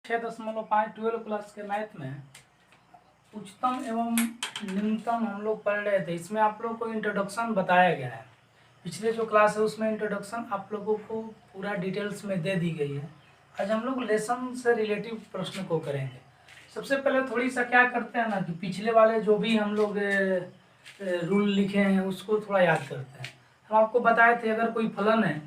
6.5 12 class के math में उच्चतम एवं न्यूनतम हम लोग पढ़ रहे थे। इसमें आप लोग को इंट्रोडक्शन बताया गया है। पिछले जो क्लास है उसमें इंट्रोडक्शन आप लोगों को पूरा डिटेल्स में दे दी गई है। आज हम लोग लेसन से रिलेटिव प्रश्न को करेंगे। सबसे पहले थोड़ी सा क्या करते हैं ना कि पिछले वाले जो भी हम लोग रूल लिखे हैं उसको थोड़ा याद करते हैं। हम आपको बताए थे अगर कोई फलन है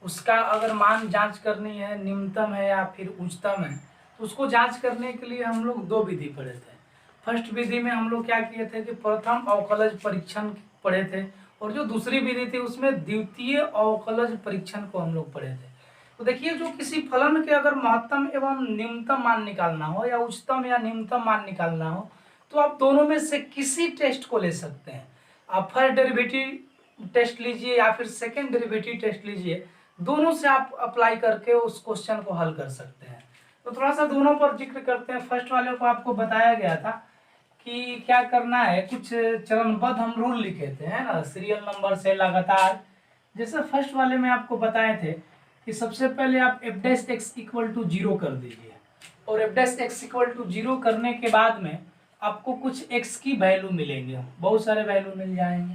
उसका अगर मान जांच करनी है, न्यूनतम है या फिर उच्चतम है, तो उसको जांच करने के लिए हम लोग दो विधि पढ़े थे। फर्स्ट विधि में हम लोग क्या किए थे कि प्रथम अवकलज परीक्षण पढ़े थे, और जो दूसरी विधि थी उसमें द्वितीय अवकलज परीक्षण को हम लोग पढ़े थे। तो देखिए, जो किसी फलन के अगर महत्तम एवं न्यूनतम मान निकालना हो या उच्चतम या न्यूनतम मान निकालना हो तो आप दोनों में से किसी टेस्ट को ले सकते हैं। आप फर्स्ट डेरिवेटिव टेस्ट लीजिए या फिर सेकेंड डेरिवेटिव टेस्ट लीजिए, दोनों से आप अप्लाई करके उस क्वेश्चन को हल कर सकते हैं। तो थोड़ा सा दोनों पर जिक्र करते हैं। फर्स्ट वाले को आपको बताया गया था कि क्या करना है, कुछ चरणबद्ध हम रूल लिखे थे, है ना, सीरियल नंबर से लगातार। जैसे फर्स्ट वाले में आपको बताए थे कि सबसे पहले आप F dash X equal to 0 कर दीजिए, और F dash X equal to 0 करने के बाद में आपको कुछ एक्स की वैल्यू मिलेंगे, बहुत सारे वैल्यू मिल जाएंगे।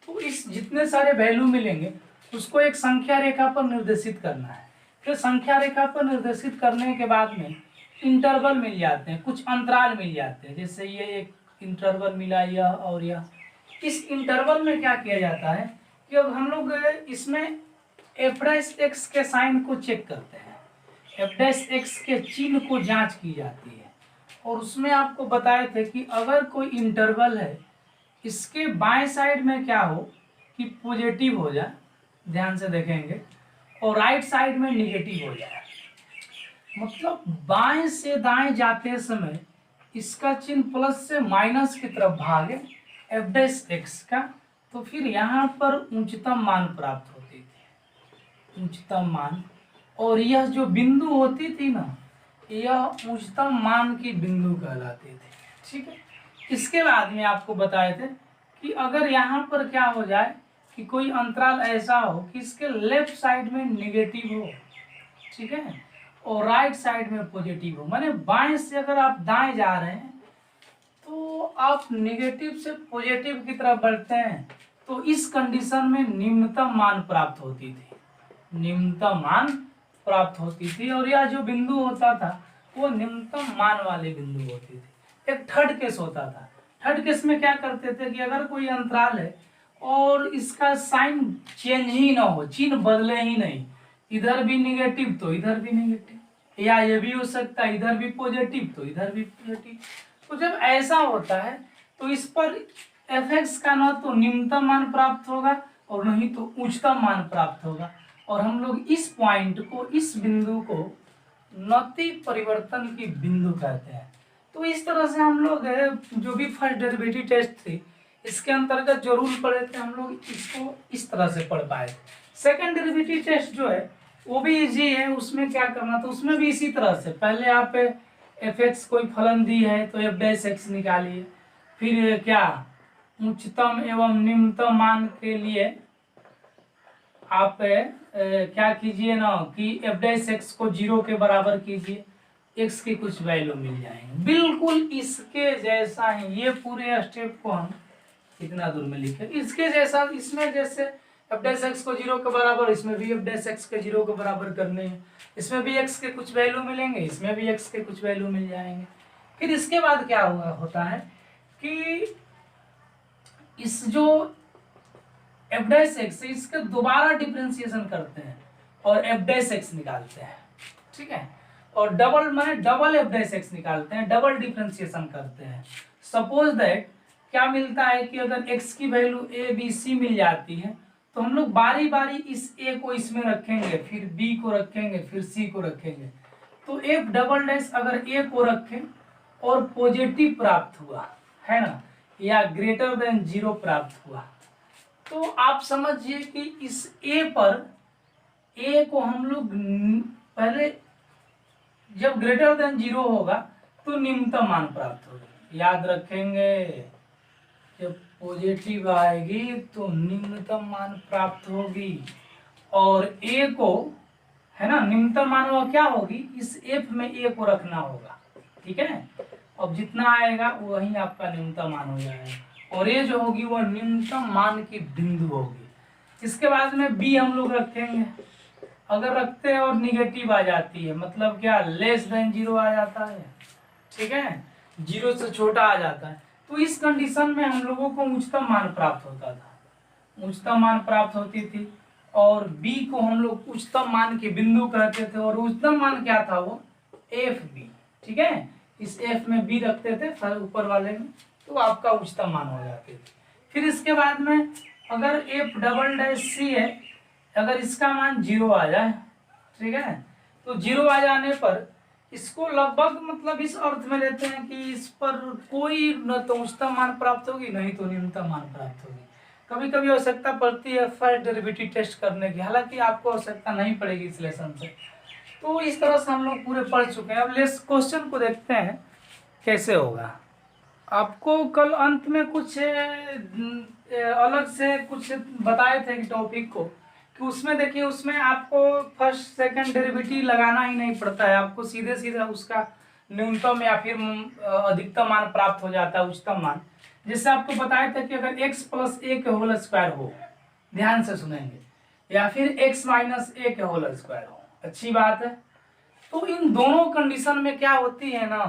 तो इस जितने सारे वैल्यू मिलेंगे उसको एक संख्या रेखा पर निर्देशित करना है। फिर संख्या रेखा पर निर्देशित करने के बाद में इंटरवल मिल जाते हैं, कुछ अंतराल मिल जाते हैं। जैसे ये एक इंटरवल मिला, यह और यह। इस इंटरवल में क्या किया जाता है कि अब हम लोग इसमें एफ डैश एक्स के साइन को चेक करते हैं, एफ डैश एक्स के चिन्ह को जांच की जाती है। और उसमें आपको बताए थे कि अगर कोई इंटरवल है, इसके बाएं साइड में क्या हो कि पॉजिटिव हो जाए, ध्यान से देखेंगे, और राइट साइड में निगेटिव हो जाए, मतलब बाएं से दाएं जाते समय इसका चिन्ह प्लस से माइनस की तरफ भागे एफ डैश एक्स का, तो फिर यहाँ पर उच्चतम मान प्राप्त होती थी, उच्चतम मान। और यह जो बिंदु होती थी ना, यह उच्चतम मान की बिंदु कहलाती थी। ठीक है। इसके बाद में आपको बताए थे कि अगर यहाँ पर क्या हो जाए कि कोई अंतराल ऐसा हो कि इसके लेफ्ट साइड में निगेटिव हो, ठीक है, और राइट साइड में पॉजिटिव हो, माने बाएं से अगर आप दाएं जा रहे हैं तो आप नेगेटिव से पॉजिटिव की तरफ बढ़ते हैं, तो इस कंडीशन में निम्नतम मान प्राप्त होती थी, निम्नतम मान प्राप्त होती थी। और यह जो बिंदु होता था वो निम्नतम मान वाले बिंदु होती थी। एक थर्ड केस होता था। थर्ड केस में क्या करते थे कि अगर कोई अंतराल है और इसका साइन चेंज ही ना हो, चिन्ह बदले ही नहीं, इधर भी निगेटिव तो इधर भी निगेटिव, या ये भी हो सकता है इधर भी पॉजिटिव तो इधर भी पॉजिटिव। तो जब ऐसा होता है तो इस पर एफ एक्स का ना तो न्यूनतम मान प्राप्त होगा और नहीं तो उच्चतम मान प्राप्त होगा। और हम लोग इस पॉइंट को, इस बिंदु को नति परिवर्तन की बिंदु कहते हैं। तो इस तरह से हम लोग जो भी फर्स्ट डेरिवेटिव टेस्ट थी इसके अंतर्गत जो रूल पढ़े थे हम लोग इसको इस तरह से पढ़ पाए थे। सेकेंड डेरिवेटिव टेस्ट जो है वो भी इजी है। उसमें क्या करना, तो उसमें भी इसी तरह से पहले आप एफ एक्स कोई फलन दी है तो एफ डैश एक्स निकालिए, फिर क्या उच्चतम एवं निम्नतम मान के लिए आप क्या कीजिए ना कि एफ डैश एक्स को 0 के बराबर कीजिए, एक्स की कुछ वैल्यू मिल जाएंगे। बिल्कुल इसके जैसा ही ये पूरे स्टेप को हम कितना दूर में लिखे, इसके जैसा। इसमें जैसे एफ डैश एक्स को 0 के बराबर, इसमें भी एफ डैश एक्स के 0 के बराबर करने हैं। इसमें भी एक्स के कुछ वैल्यू मिलेंगे, इसमें भी एक्स के कुछ वैल्यू मिल जाएंगे। फिर इसके बाद क्या होता है कि इस जो एफ डैश एक्स इसके दोबारा डिफरेंशिएशन करते हैं और एफ डैश एक्स निकालते हैं, ठीक है, और डबल माने डबल एफ डैश एक्स निकालते हैं, डबल डिफरेंशिएशन करते हैं। सपोज दैट क्या मिलता है कि अगर x की वैल्यू a b c मिल जाती है तो हम लोग बारी बारी इस a को इसमें रखेंगे, फिर b को रखेंगे, फिर c को रखेंगे। तो f डबल डैश अगर a को रखें और पॉजिटिव प्राप्त हुआ है ना, या ग्रेटर देन 0 प्राप्त हुआ, तो आप समझिए कि इस a पर a को हम लोग पहले जब ग्रेटर देन 0 होगा तो निम्नतम मान प्राप्त होगा। याद रखेंगे, जब पॉजिटिव आएगी तो निम्नतम मान प्राप्त होगी। और a को है ना, निम्नतम मान वह क्या होगी, इस एफ में ए को रखना होगा, ठीक है। अब जितना आएगा वही आपका न्यूनतम मान हो जाएगा, और ये जो होगी वह न्यूनतम मान की बिंदु होगी। इसके बाद में बी हम लोग रखेंगे, अगर रखते हैं और निगेटिव आ जाती है, मतलब क्या, लेस देन जीरो आ जाता है, ठीक है, जीरो से छोटा आ जाता है, तो इस कंडीशन में हम लोगों को उच्चतम मान प्राप्त होता था, उच्चतम मान प्राप्त होती थी। और बी को हम लोग उच्चतम मान के बिंदु कहते थे, और उच्चतम मान क्या था, वो एफ बी, ठीक है, इस एफ में बी रखते थे ऊपर वाले में, तो आपका उच्चतम मान हो जाते थे। फिर इसके बाद में अगर एफ डबल डैश सी है, अगर इसका मान जीरो आ जाए, ठीक है, तो जीरो आ जाने पर इसको लगभग मतलब इस अर्थ में लेते हैं कि इस पर कोई न तो उच्चतम मान प्राप्त होगी, नहीं तो निम्नतम मान प्राप्त होगी। कभी कभी आवश्यकता पड़ती है फर्स्ट डेरिवेटिव टेस्ट करने की, हालांकि आपको आवश्यकता नहीं पड़ेगी इस लेसन से। तो इस तरह से हम लोग पूरे पढ़ चुके हैं। अब लेस क्वेश्चन को देखते हैं कैसे होगा। आपको कल अंत में कुछ अलग से कुछ बताए थे कि टॉपिक को, कि उसमें देखिए, उसमें आपको फर्स्ट सेकंड डेरिवेटिव लगाना ही नहीं पड़ता है, आपको सीधे सीधे उसका न्यूनतम या फिर अधिकतम मान प्राप्त हो जाता है, उच्चतम मान। जैसे आपको बताया था कि अगर x प्लस ए के होल स्क्वायर हो, ध्यान से सुनेंगे, या फिर x माइनस ए के होल स्क्वायर हो, अच्छी बात है। तो इन दोनों कंडीशन में क्या होती है ना,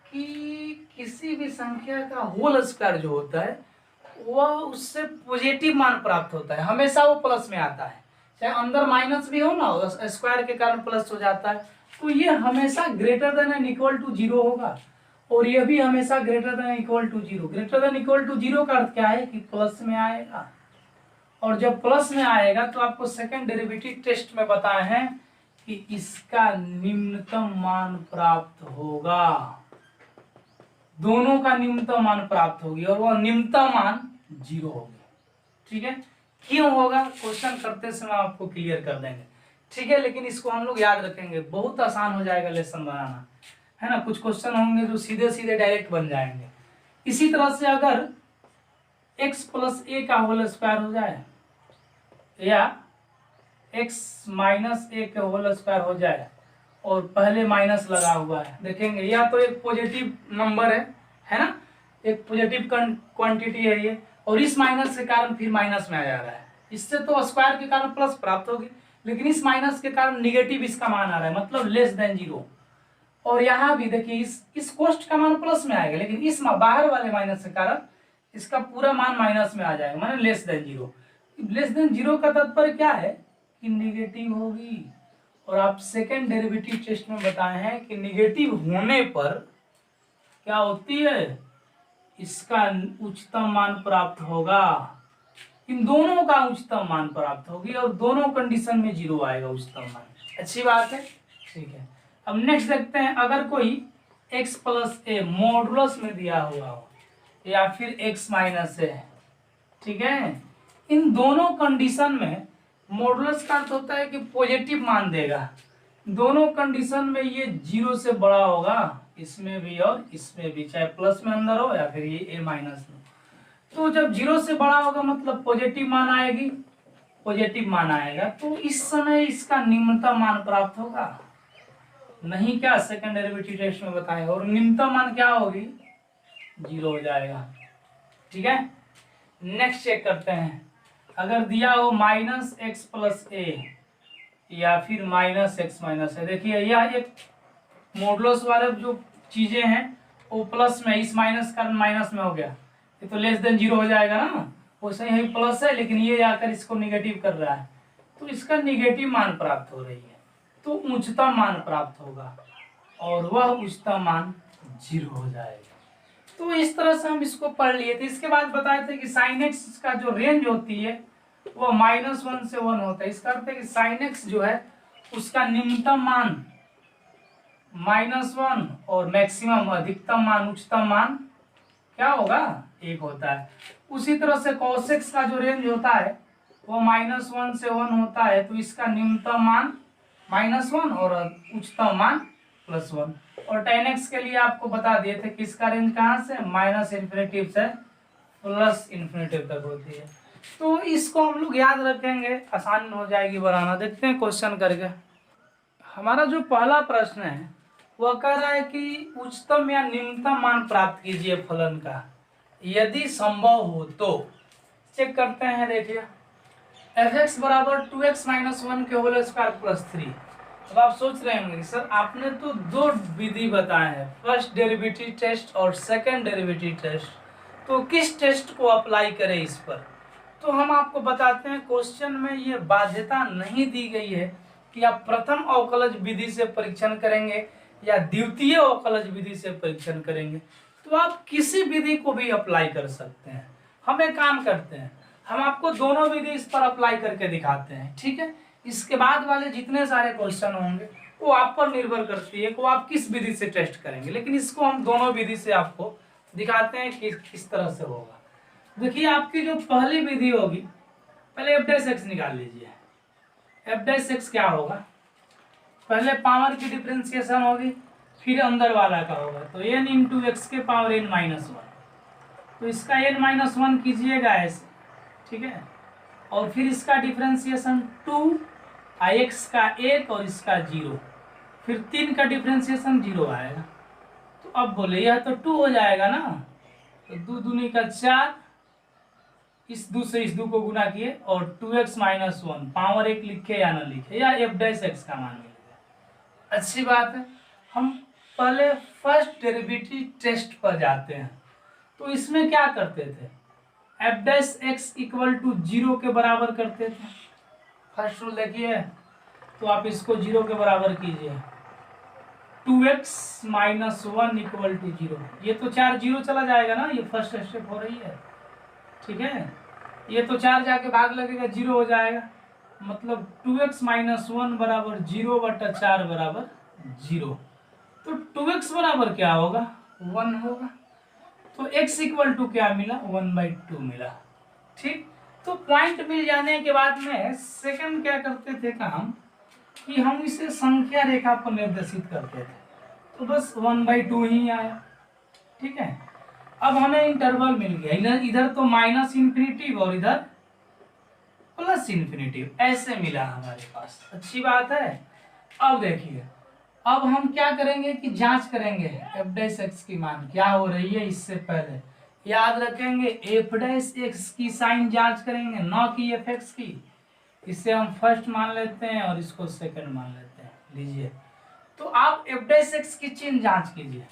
कि किसी भी संख्या का होल स्क्वायर जो होता है वह उससे पॉजिटिव मान प्राप्त होता है, हमेशा वो प्लस में आता है, चाहे अंदर माइनस भी हो ना, स्क्वायर के कारण प्लस हो जाता है, तो ये हमेशा greater than and equal to zero होगा, और यह भी हमेशा greater than equal to zero. Greater than equal to zero का अर्थ क्या है कि प्लस में आएगा, और जब प्लस में आएगा तो आपको सेकंड डेरिवेटिव टेस्ट में बताए हैं कि इसका निम्नतम मान प्राप्त होगा, दोनों का निम्नतम मान प्राप्त होगी, और वह निम्नतम मान जीरो होगी, ठीक है। क्यों होगा, क्वेश्चन करते समय आपको क्लियर कर देंगे, ठीक है, लेकिन इसको हम लोग याद रखेंगे, बहुत आसान हो जाएगा लेसन बनाना, है ना। कुछ क्वेश्चन होंगे जो सीधे सीधे डायरेक्ट बन जाएंगे। इसी तरह से अगर x प्लस ए का होल स्क्वायर हो जाए, या x माइनस ए के होल स्क्वायर हो जाए, और पहले माइनस लगा हुआ है, देखेंगे या तो एक पॉजिटिव नंबर है ना, एक पॉजिटिव क्वांटिटी है ये, और इस माइनस के कारण फिर माइनस में आ जा रहा है, इससे तो स्क्वायर के कारण प्लस प्राप्त होगी, लेकिन इस माइनस के कारण निगेटिव इसका मान आ रहा है, मतलब लेस देन जीरो। और यहाँ भी देखिए इस कोष्ठ का मान प्लस में आएगा, लेकिन इस बाहर वाले माइनस के कारण इसका पूरा मान माइनस में आ जाएगा, माने less than zero. Less than zero का तात्पर्य क्या है कि निगेटिव होगी, और आप सेकेंड डेरिवेटिव टेस्ट में बताए हैं कि निगेटिव होने पर क्या होती है, इसका उच्चतम मान प्राप्त होगा, इन दोनों का उच्चतम मान प्राप्त होगी, और दोनों कंडीशन में जीरो आएगा उच्चतम मान, अच्छी बात है, ठीक है। अब नेक्स्ट देखते हैं, अगर कोई x प्लस ए मॉडुलस में दिया हुआ हो, या फिर x माइनस ए, ठीक है, इन दोनों कंडीशन में मॉडुलस का अर्थ होता है कि पॉजिटिव मान देगा, दोनों कंडीशन में ये जीरो से बड़ा होगा, इसमें भी और इसमें भी, चाहे प्लस में अंदर हो या फिर ये ए माइनस में। तो जब जीरो से बड़ा होगा मतलब पॉजिटिव मान आएगी, पॉजिटिव मान आएगा, तो इस समय इसका निम्नतम मान प्राप्त होगा, नहीं क्या सेकंड डेरिवेटिव टेस्ट में बताएं, और निम्नतम मान क्या होगी, जीरो हो जाएगा, ठीक है। नेक्स्ट चेक करते हैं, अगर दिया हो माइनस एक्स प्लस ए, या फिर माइनस एक्स माइनस है, देखिए यह एक मॉडुलस वाले जो चीजें हैं वो प्लस में, इस माइनस का माइनस में हो गया, ये तो लेस देन जीरो हो जाएगा ना, वैसे ही प्लस है, लेकिन ये आकर इसको निगेटिव कर रहा है, तो इसका निगेटिव मान प्राप्त हो रही है, तो उच्चतम मान प्राप्त होगा, और वह उच्चतम मान जीरो हो जाएगा। तो इस तरह से हम इसको पढ़ लिए थे। इसके बाद बताए थे कि साइन एक्स का जो रेंज होती है वो -1 से 1 होता है, इसका अर्थ है कि साइन एक्स जो है उसका निम्नतम मान -1 और मैक्सिमम अधिकतम मान उच्चतम मान क्या होगा, 1 होता है। उसी तरह से cos x का जो रेंज होता है वो -1 से 1 होता है, तो इसका न्यूनतम मान -1 और उच्चतम मान +1। और tan x के लिए आपको बता दिए थे कि इसका रेंज कहाँ से, -∞ से +∞ तक होती है। तो इसको हम लोग याद रखेंगे, आसान हो जाएगी बनाना। देखते हैं क्वेश्चन करके। हमारा जो पहला प्रश्न है वह कह रहा है कि उच्चतम या निम्नतम मान प्राप्त कीजिए फलन का, यदि संभव हो तो। चेक करते हैं, देखिए f(x) बराबर 2x माइनस 1 के होल स्क्वायर प्लस 3। अब आप सोच रहे होंगे सर आपने तो दो विधि बताए हैं, फर्स्ट डेरिवेटिव टेस्ट और सेकंड डेरिवेटिव टेस्ट, तो किस टेस्ट को अप्लाई करें इस पर। तो हम आपको बताते हैं क्वेश्चन में ये बाध्यता नहीं दी गई है कि आप प्रथम अवकलज विधि से परीक्षण करेंगे या द्वितीय अवकलज विधि से परीक्षण करेंगे, तो आप किसी विधि को भी अप्लाई कर सकते हैं। हम एक काम करते हैं, हम आपको दोनों विधि इस पर अप्लाई करके दिखाते हैं, ठीक है। इसके बाद वाले जितने सारे क्वेश्चन होंगे वो आप पर निर्भर करती है कि वो आप किस विधि से टेस्ट करेंगे, लेकिन इसको हम दोनों विधि से आपको दिखाते हैं कि किस तरह से होगा। देखिए आपकी जो पहली विधि होगी, पहले f' निकाल लीजिए। f' क्या होगा, पहले पावर की डिफरेंशिएशन होगी, फिर अंदर वाला का होगा, तो n इंटू एक्स के पावर n माइनस 1, तो इसका n माइनस 1 कीजिएगा ऐसे, ठीक है। और फिर इसका डिफरेंशिएशन 2, x का 1 और इसका 0, फिर 3 का डिफरेंशिएशन 0 आएगा। तो अब बोले यह तो 2 हो जाएगा ना, तो 2 दूनी का 4, इस 2 से इस 2 को गुना किए और 2x माइनस 1 पावर 1 लिखे या ना लिखे, या f' का मान मिल गया। अच्छी बात है। हम पहले फर्स्ट डेरिवेटिव टेस्ट पर जाते हैं, तो इसमें क्या करते थे, f' इक्वल टू 0 के बराबर करते थे। फर्स्ट रूल देखिए, तो आप इसको 0 के बराबर कीजिए, 2x माइनस 1 इक्वल टू 0, ये तो 4 0 चला जाएगा ना, ये फर्स्ट स्टेप हो रही है, ठीक है। ये तो 4 जाके भाग लगेगा 0 हो जाएगा, मतलब 2x माइनस 1 बराबर 0 बटा 4 बराबर 0। तो 2x बराबर क्या होगा, 1 होगा। तो x इक्वल टू क्या मिला, 1/2 मिला, ठीक। तो पॉइंट मिल जाने के बाद में सेकंड क्या करते थे काम, कि हम इसे संख्या रेखा पर निर्देशित करते थे, तो बस 1/2 ही आया, ठीक है। अब हमें इंटरवल मिल गया, इधर तो माइनस इन्फिनिटिव और इधर प्लस इन्फिनिटिव, ऐसे मिला हमारे पास। अच्छी बात है। अब देखिए, अब हम क्या करेंगे कि जांच करेंगे f' की मान क्या हो रही है। इससे पहले याद रखेंगे f' की साइन जांच करेंगे, न कि f(x) की। इसे हम फर्स्ट मान लेते हैं और इसको सेकंड मान लेते हैं। लीजिए, तो आप f' की चिन्ह जांच कीजिए।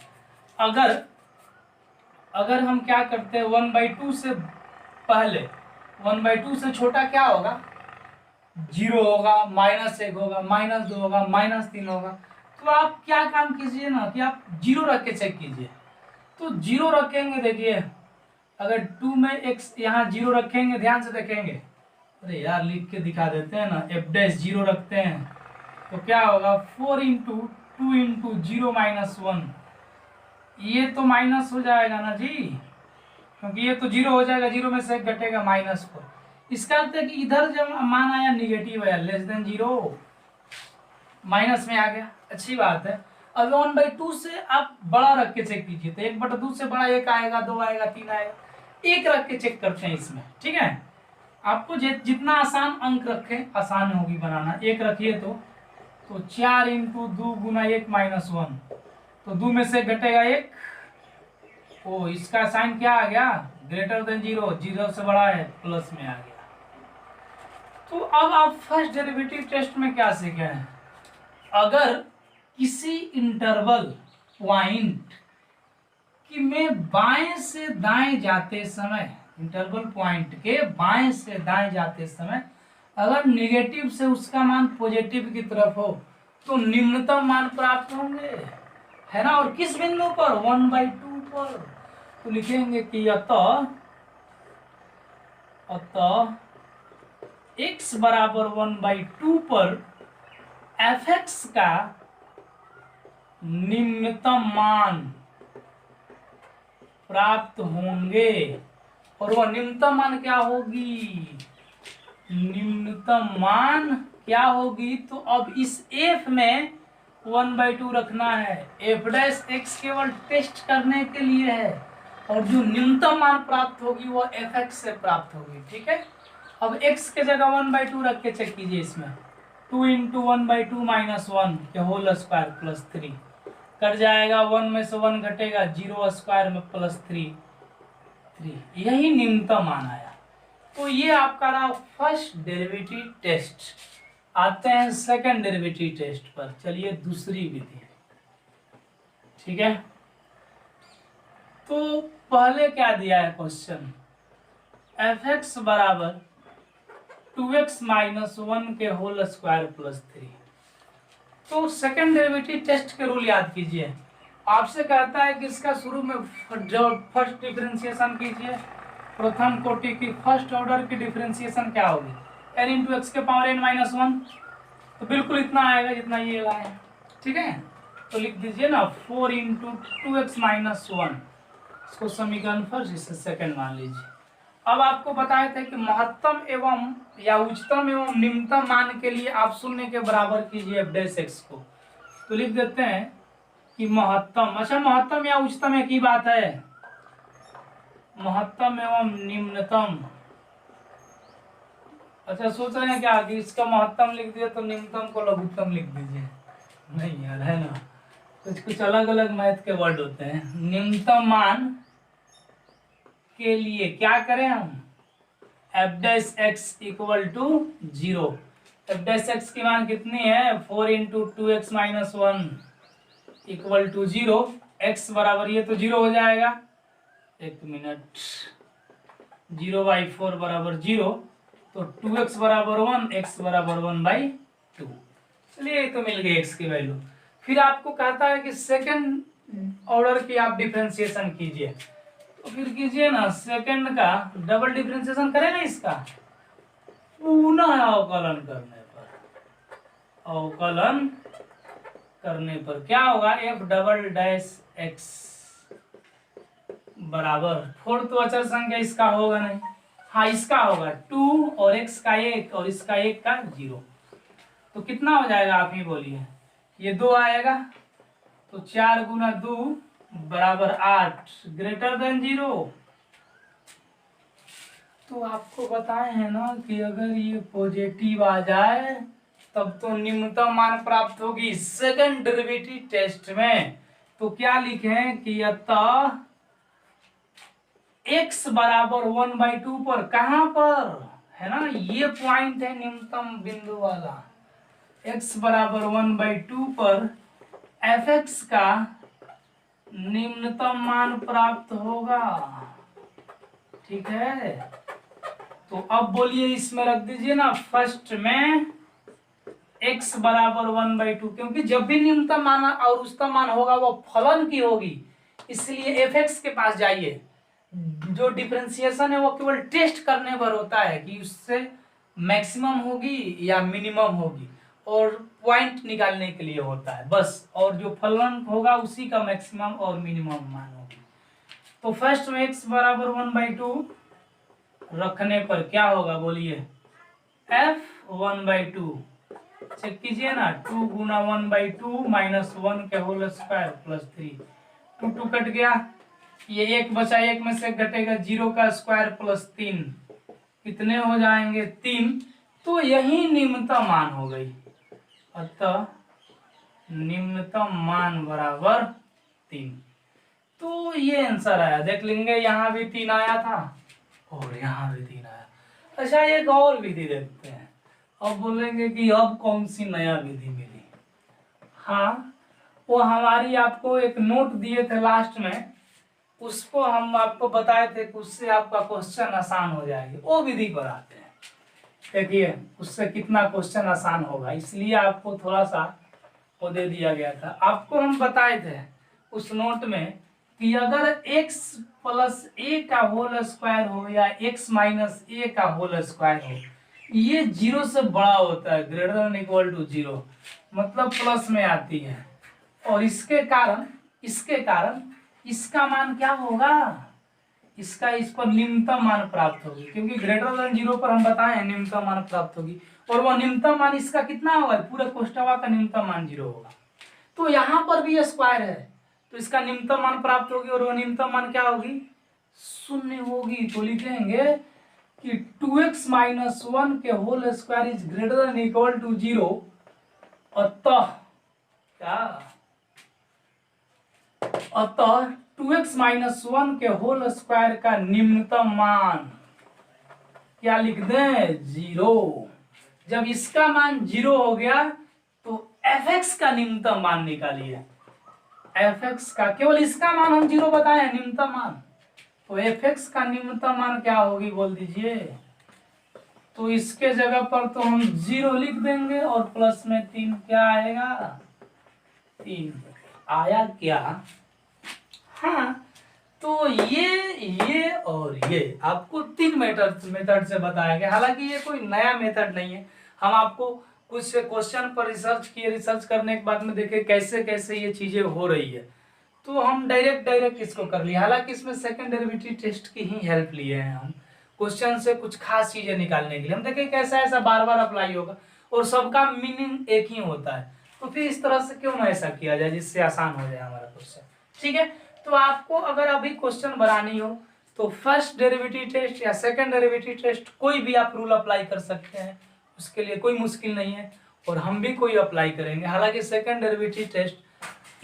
अगर हम क्या करते हैं, 1/2 से पहले 1/2 से छोटा क्या होगा, 0 होगा, -1 होगा, -2 होगा, -3 होगा। तो आप क्या काम कीजिए ना कि आप 0 रख के चेक कीजिए। तो 0 रखेंगे, देखिए अगर 2 में x यहाँ 0 रखेंगे, ध्यान से देखेंगे, अरे यार लिख के दिखा देते हैं ना, f' 0 रखते हैं तो क्या होगा, 4 इंटू 2 इंटू 0 माइनस 1, ये तो माइनस हो जाएगा ना जी, क्योंकि ये तो 0 हो जाएगा, 0 में से घटेगा -4। इसका अर्थ है कि इधर जब मान आया निगेटिव आया, <0 माइनस में आ गया। अच्छी बात है। अब 1/2 से आप बड़ा रख के चेक कीजिए, तो 1/2 से बड़ा 1 आएगा, 2 आएगा, 3 आएगा, 1 रख के चेक करते हैं इसमें, ठीक है। आपको जितना आसान अंक रखें आसान होगी बनाना। 1 रखिए तो 4 इंटू 2 गुना 1 माइनस 1, तो 2 में से घटेगा 1, ओ इसका साइन क्या आ गया, ग्रेटर देन 0, 0 से बड़ा है, प्लस में आ गया। तो अब आप फर्स्ट डेरिवेटिव टेस्ट में क्या सीखे हैं, अगर किसी इंटरवल पॉइंट कि में बाएं से दाएं जाते समय, इंटरवल पॉइंट के बाएं से दाएं जाते समय अगर निगेटिव से उसका मान पॉजिटिव की तरफ हो तो निम्नतम मान प्राप्त होंगे, है ना। और किस बिंदु पर, 1/2 पर। तो लिखेंगे कि अतः x बराबर 1/2 पर f(x) का निम्नतम मान प्राप्त होंगे। और वह निम्नतम मान क्या होगी, निम्नतम मान क्या होगी, तो अब इस f में 1/2 रखना है, f' केवल टेस्ट करने के लिए है, और जो न्यूनतम मान प्राप्त होगी वो f(x) से प्राप्त होगी, ठीक है। अब x के जगह 1/2 रख के चेक कीजिए इसमें, 2 इंटू 1/2 माइनस 1 के होल स्क्वायर प्लस 3 कट जाएगा, 1 में से 1 घटेगा, 0 स्क्वायर में प्लस 3, यही न्यूनतम मान आया। तो ये आपका रहा फर्स्ट डेरिवेटिव टेस्ट। आते हैं सेकंड डेरिवेटिव टेस्ट पर। चलिए दूसरी विधि, ठीक है। तो पहले क्या दिया है क्वेश्चन, f(x) बराबर 2x माइनस 1 के होल स्क्वायर प्लस 3। तो सेकंड डेरिवेटिव टेस्ट के रूल याद कीजिए। आपसे कहता है कि इसका शुरू में जो फर्स्ट डिफरेंशिएशन कीजिए, प्रथम कोटि की फर्स्ट ऑर्डर की डिफरेंशिएशन क्या होगी, n इंटू एक्स के पावर n माइनस 1। तो बिल्कुल इतना आएगा जितना ये लाए, ठीक है। तो लिख दीजिए ना 4 इंटू 2x माइनस 1, इसको समीकरण फर्स्ट, इसे सेकंड मान लीजिए। अब आपको बताए थे कि महत्तम एवं या उच्चतम एवं निम्नतम मान के लिए आप शून्य के बराबर कीजिए f(x) को। तो लिख देते हैं कि महत्तम, अच्छा महत्तम या उच्चतम एक ही बात है, महत्तम एवं निम्नतम। अच्छा सोच रहे हैं क्या कि इसका महत्तम लिख दिया तो निम्नतम को लघुत्तम लिख दीजिए, नहीं यार, है ना, कुछ अलग अलग मैथ के वर्ड होते हैं। निम्नतम मान के लिए क्या करें हम, f(x) इक्वल टू 0। f(x) की मान कितनी है, 4 into 2x minus 1 equal to 0। x बराबर ये तो 0 हो जाएगा, एक मिनट, 0/4 बराबर 0, तो 2x बराबर 1, x बराबर 1/2। चलिए तो मिल गई x की वैल्यू। फिर आपको कहता है कि सेकंड ऑर्डर की आप डिफरेंशिएशन कीजिए। तो फिर कीजिए ना, सेकंड का डबल डिफरेंशिएशन करें ना, इसका पुनः अवकलन करने पर क्या होगा, f"(x) बराबर 4 तो अचर संख्या इसका होगा नहीं, हाँ इसका होगा 2 और x का 1 और इसका 1 का 0। तो कितना हो जाएगा आप ही बोलिए, ये 2 आएगा, तो 4 गुना 2 बराबर 8, ग्रेटर देन 0। तो आपको बताए हैं ना कि अगर ये पॉजिटिव आ जाए तब तो निम्नतम मान प्राप्त होगी सेकंड डेरिवेटिव टेस्ट में। तो क्या लिखें कि अतः x बराबर 1/2 पर, कहां पर है ना, ये पॉइंट है निम्नतम बिंदु वाला, x बराबर 1/2 पर f(x) का निम्नतम मान प्राप्त होगा, ठीक है। तो अब बोलिए इसमें रख दीजिए ना फर्स्ट में x बराबर 1/2, क्योंकि जब भी निम्नतम मान और उच्चतम मान होगा वो फलन की होगी, इसलिए f(x) के पास जाइए। जो डिफरेंशिएशन है वो केवल टेस्ट करने पर होता है कि उससे मैक्सिमम होगी या मिनिमम होगी, और पॉइंट निकालने के लिए होता है बस, और जो फलन होगा उसी का मैक्सिमम और मिनिमम मान होगी। तो फर्स्ट में x बराबर 1/2 रखने पर क्या होगा बोलिए, f 1/2, चेक कीजिए ना, 2 गुना 1/2 माइनस 1 के होल स्क्वायर प्लस 3, 2 कट गया, ये 1 बचा, 1 में से घटेगा 0 का स्क्वायर प्लस 3, कितने हो जाएंगे 3। तो यही निम्नतम मान हो गई, अतः निम्नतम मान बराबर 3। तो ये आंसर आया, देख लेंगे, यहाँ भी 3 आया था और यहाँ भी 3 आया। अच्छा एक और विधि देखते हैं, अब बोलेंगे कि अब कौन सी नया विधि मिली। हाँ वो हमारी आपको एक नोट दिए थे लास्ट में, उसको हम आपको बताए थे कि उससे आपका क्वेश्चन आसान हो जाएगी, वो विधि पर आते हैं। देखिए उससे कितना क्वेश्चन आसान होगा, इसलिए आपको थोड़ा सा वो दे दिया गया था। आपको हम बताए थे उस नोट में कि अगर x प्लस a का होल स्क्वायर हो या x माइनस a का होल स्क्वायर हो, ये 0 से बड़ा होता है, ग्रेटर देन इक्वल टू 0, मतलब प्लस में आती है, और इसके कारण इसका मान क्या होगा, इसका इस पर निम्नतम मान प्राप्त होगी, क्योंकि ग्रेटर देन 0 पर हम बताए हैं निम्नतम मान प्राप्त होगी, और वह निम्नतम मान इसका कितना होगा, पूरे कोष्ठक का निम्नतम मान 0 होगा। तो यहाँ पर भी स्क्वायर है तो इसका निम्नतम मान प्राप्त होगी, और वह निम्नतम मान क्या होगी, 0 होगी। तो लिखेंगे कि 2x माइनस 1 के whole square is greater than equal to 0, अतः क्या, अतः 2x माइनस 1 के होल स्क्वायर का निम्नतम मान क्या लिख दें, 0। जब इसका मान 0 हो गया तो fx का निम्नतम मान निकालिए। fx का, केवल इसका मान हम 0 बताए हैं, निम्नतम मान, तो fx का निम्नतम मान क्या होगी बोल दीजिए। तो इसके जगह पर तो हम 0 लिख देंगे और प्लस में 3 क्या आएगा, 3 आया क्या। हाँ, तो ये और ये आपको 3 मेथड से बताया गया। हालांकि ये कोई नया मेथड नहीं है, हम आपको कुछ क्वेश्चन पर रिसर्च किए, रिसर्च करने के बाद में देखे कैसे कैसे ये चीजें हो रही है, तो हम डायरेक्ट इसको कर लिए। हालांकि इसमें सेकंड डेरिवेटिव टेस्ट की ही हेल्प लिए हैं हम, क्वेश्चन से कुछ खास चीजें निकालने के लिए। हम देखें कैसा ऐसा बार बार अप्लाई होगा और सबका मीनिंग एक ही होता है, तो फिर इस तरह से क्यों ना ऐसा किया जाए जिससे आसान हो जाए हमारा क्वेश्चन। ठीक है, तो आपको अगर अभी क्वेश्चन बनानी हो तो फर्स्ट डेरिवेटिव टेस्ट या सेकंड डेरिवेटिव टेस्ट कोई भी आप रूल अप्लाई कर सकते हैं, उसके लिए कोई मुश्किल नहीं है, और हम भी कोई अप्लाई करेंगे। हालांकि सेकंड डेरिवेटिव टेस्ट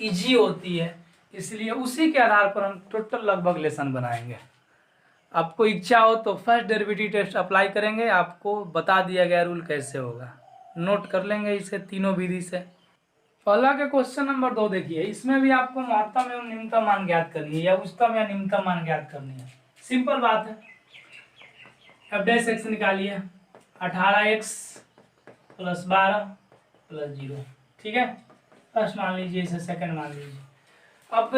इजी होती है, इसलिए उसी के आधार पर हम टोटल लगभग लेसन बनाएंगे। आपको इच्छा हो तो फर्स्ट डेरिवेटिव टेस्ट अप्लाई करेंगे, आपको बता दिया गया रूल कैसे होगा, नोट कर लेंगे इसे तीनों विधि से। पहला के क्वेश्चन नंबर 2 देखिए, इसमें भी आपको महत्तम एवं न्यूनतम मान ज्ञात करनी है या उच्चतम या निम्नतम मान ज्ञात करनी है। सिंपल बात है, एफ डैश एक्स निकालिए, 18x प्लस 12 प्लस 0। ठीक है, फर्स्ट मान लीजिए, इसे सेकंड मान लीजिए। अब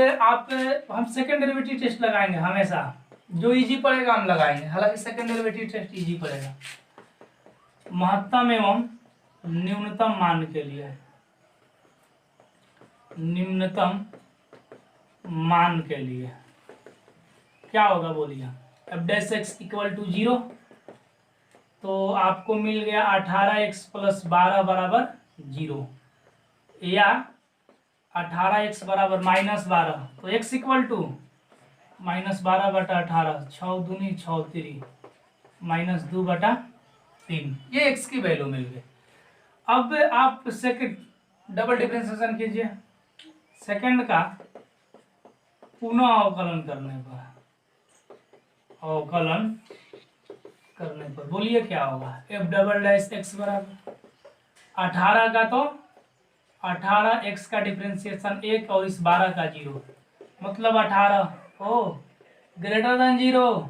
हम सेकंड डेरिवेटिव टेस्ट लगाएंगे हमेशा, जो इजी पड़ेगा हम लगाएंगे। हालांकि सेकंड डेरिवेटिव टेस्ट इजी पड़ेगा। महत्तम एवं न्यूनतम मान के लिए, निम्नतम मान के लिए क्या होगा बोलिए, F dash X equal to 0, तो आपको मिल गया 18x प्लस 12 बराबर 0, या 18x बराबर माइनस 12, तो x इक्वल टू माइनस 12/18, 6 दूनी 6 3, माइनस 2/3, ये x की वैल्यू मिल गई। अब आप सेकंड डबल डिफरेंशिएशन कीजिए, सेकंड का पुनः अवकलन करने पर बोलिए क्या होगा, एफ डबल डैश एक्स बराबर 18 का, तो 18x का डिफरेंशिएशन 1 और इस 12 का 0, मतलब 18 ओ ग्रेटर देन 0,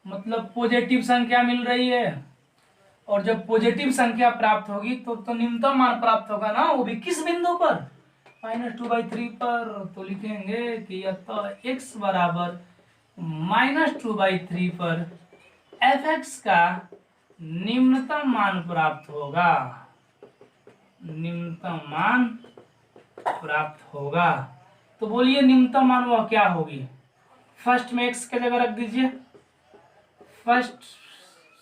मतलब पॉजिटिव संख्या मिल रही है। और जब पॉजिटिव संख्या प्राप्त होगी तो न्यूनतम मान प्राप्त होगा ना, वो भी किस बिंदु पर, -2/3 पर। तो लिखेंगे कि अतः x बराबर -2/3 पर fx का निम्नतम मान प्राप्त होगा, निम्नतम मान प्राप्त होगा। तो बोलिए निम्नतम मान वह क्या होगी। फर्स्ट में x के जगह रख दीजिए, फर्स्ट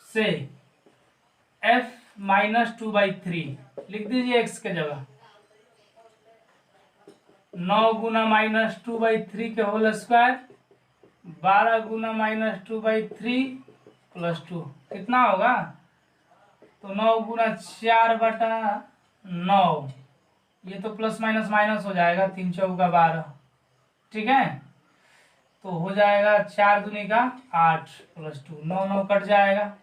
से f -2/3 लिख दीजिए x के जगह, 9 गुना -2/3 के होल स्क्वायर, 12 गुना -2/3 प्लस 2 कितना होगा, तो 9 गुना 4/9, ये तो प्लस माइनस माइनस हो जाएगा, 3 चौका 12। ठीक है, तो हो जाएगा 4 दूनी का 8 प्लस 2, 9 9 कट जाएगा,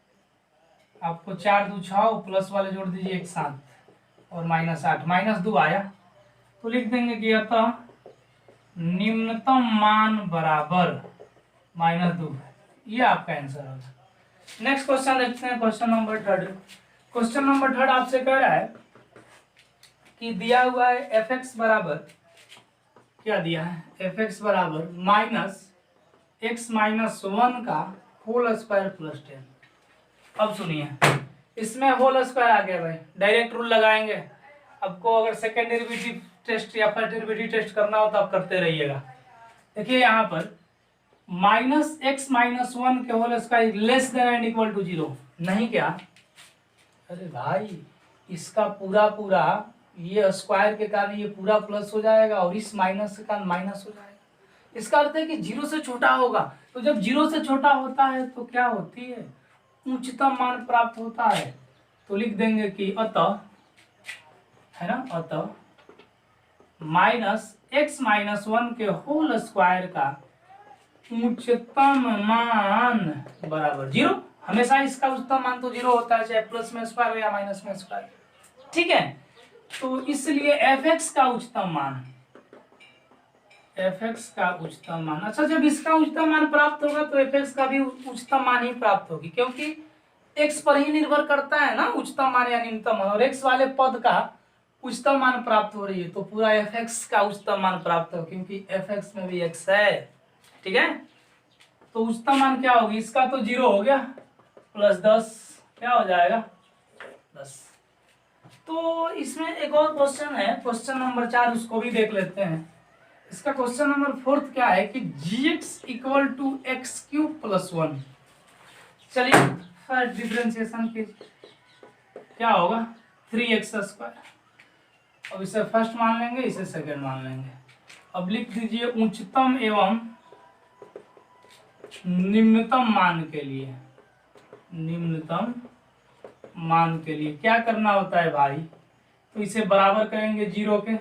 आपको 4 2 6, प्लस वाले जोड़ दीजिए एक साथ, और -8 -2 आया, तो लिख देंगे कि अतः निम्नतम मान बराबर -2, ये आपका आंसर होगा। नेक्स्ट क्वेश्चन देखते हैं, क्वेश्चन नंबर 3। क्वेश्चन नंबर 3 आपसे कह रहा है कि दिया हुआ है fx बराबर, क्या दिया है, fx बराबर -x -1 का होल स्क्वायर प्लस 10। अब सुनिए, इसमें होल स्क्वायर आ गया भाई, डायरेक्ट रूल लगाएंगे। आपको अगर सेकेंड डेरिवेटिव टेस्ट या फर्स्ट डेरिवेटिव टेस्ट करना हो तो आप करते रहिएगा। देखिए यहाँ पर -x -1 के whole square less than and equal to 0 नहीं क्या, अरे भाई इसका पूरा ये स्क्वायर के कारण ये पूरा प्लस हो जाएगा और इस माइनस के कारण माइनस हो जाएगा। इसका अर्थ है कि 0 से छोटा होगा, तो जब 0 से छोटा होता है तो क्या होती है, उच्चतम मान प्राप्त होता है, तो लिख देंगे कि अतः, है ना, अतः -x-1 के होल स्क्वायर का उच्चतम मान बराबर 0। हमेशा इसका उच्चतम मान तो 0 होता है, चाहे प्लस में स्क्वायर हो या माइनस में स्क्वायर, ठीक है। तो इसलिए fx का उच्चतम मान, fx का उच्चतम मान, अच्छा जब इसका उच्चतम मान प्राप्त होगा तो fx का भी उच्चतम मान ही प्राप्त होगी, क्योंकि x पर ही निर्भर करता है ना उच्चतम मान या निम्नतम मान, और x वाले पद का उच्चतम मान प्राप्त हो रही है, तो पूरा fx का उच्चतम मान प्राप्त हो, क्योंकि fx में भी x है, ठीक है। तो उच्चतम मान क्या होगी, इसका तो 0 हो गया, प्लस 10 क्या हो जाएगा 10। तो इसमें एक और क्वेश्चन है, क्वेश्चन नंबर 4, उसको भी देख लेते हैं। इसका क्वेश्चन नंबर 4 क्या है कि gx = x³ + 1। चलिए फर्स्ट डिफरेंशिएशन की क्या होगा 3x²। अब इसे फर्स्ट मान लेंगे, इसे सेकंड मान लेंगे। अब लिख दीजिए उच्चतम एवं निम्नतम मान के लिए, निम्नतम मान के लिए क्या करना होता है भाई, तो इसे बराबर करेंगे 0 के,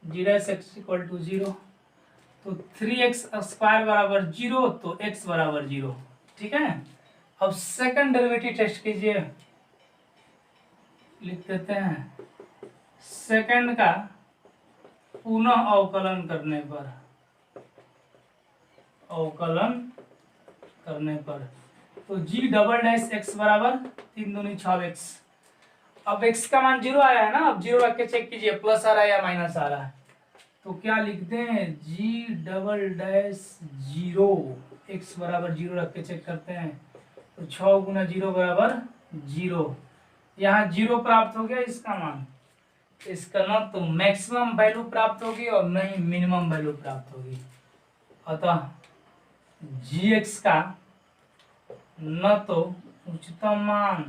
0x = 0, तो 3x² बराबर 0, तो x बराबर 0, ठीक है। अब सेकंड डेरिवेटिव टेस्ट कीजिए, लिख देते हैं सेकंड का पुनः अवकलन करने पर, अवकलन करने पर, तो g∬x बराबर 3 दूनी 6x। अब x का मान 0 आया है ना, अब 0 रख के चेक कीजिए प्लस आ रहा है या माइनस आ रहा है, तो क्या लिखते हैं g∬0, x बराबर 0 रख के चेक करते हैं, तो 6 गुना 0 बराबर 0। यहाँ 0 प्राप्त हो गया इसका मान, इसका न तो मैक्सिमम वैल्यू प्राप्त होगी और न ही मिनिमम वैल्यू प्राप्त होगी, अतः gx का न तो उच्चतम मान,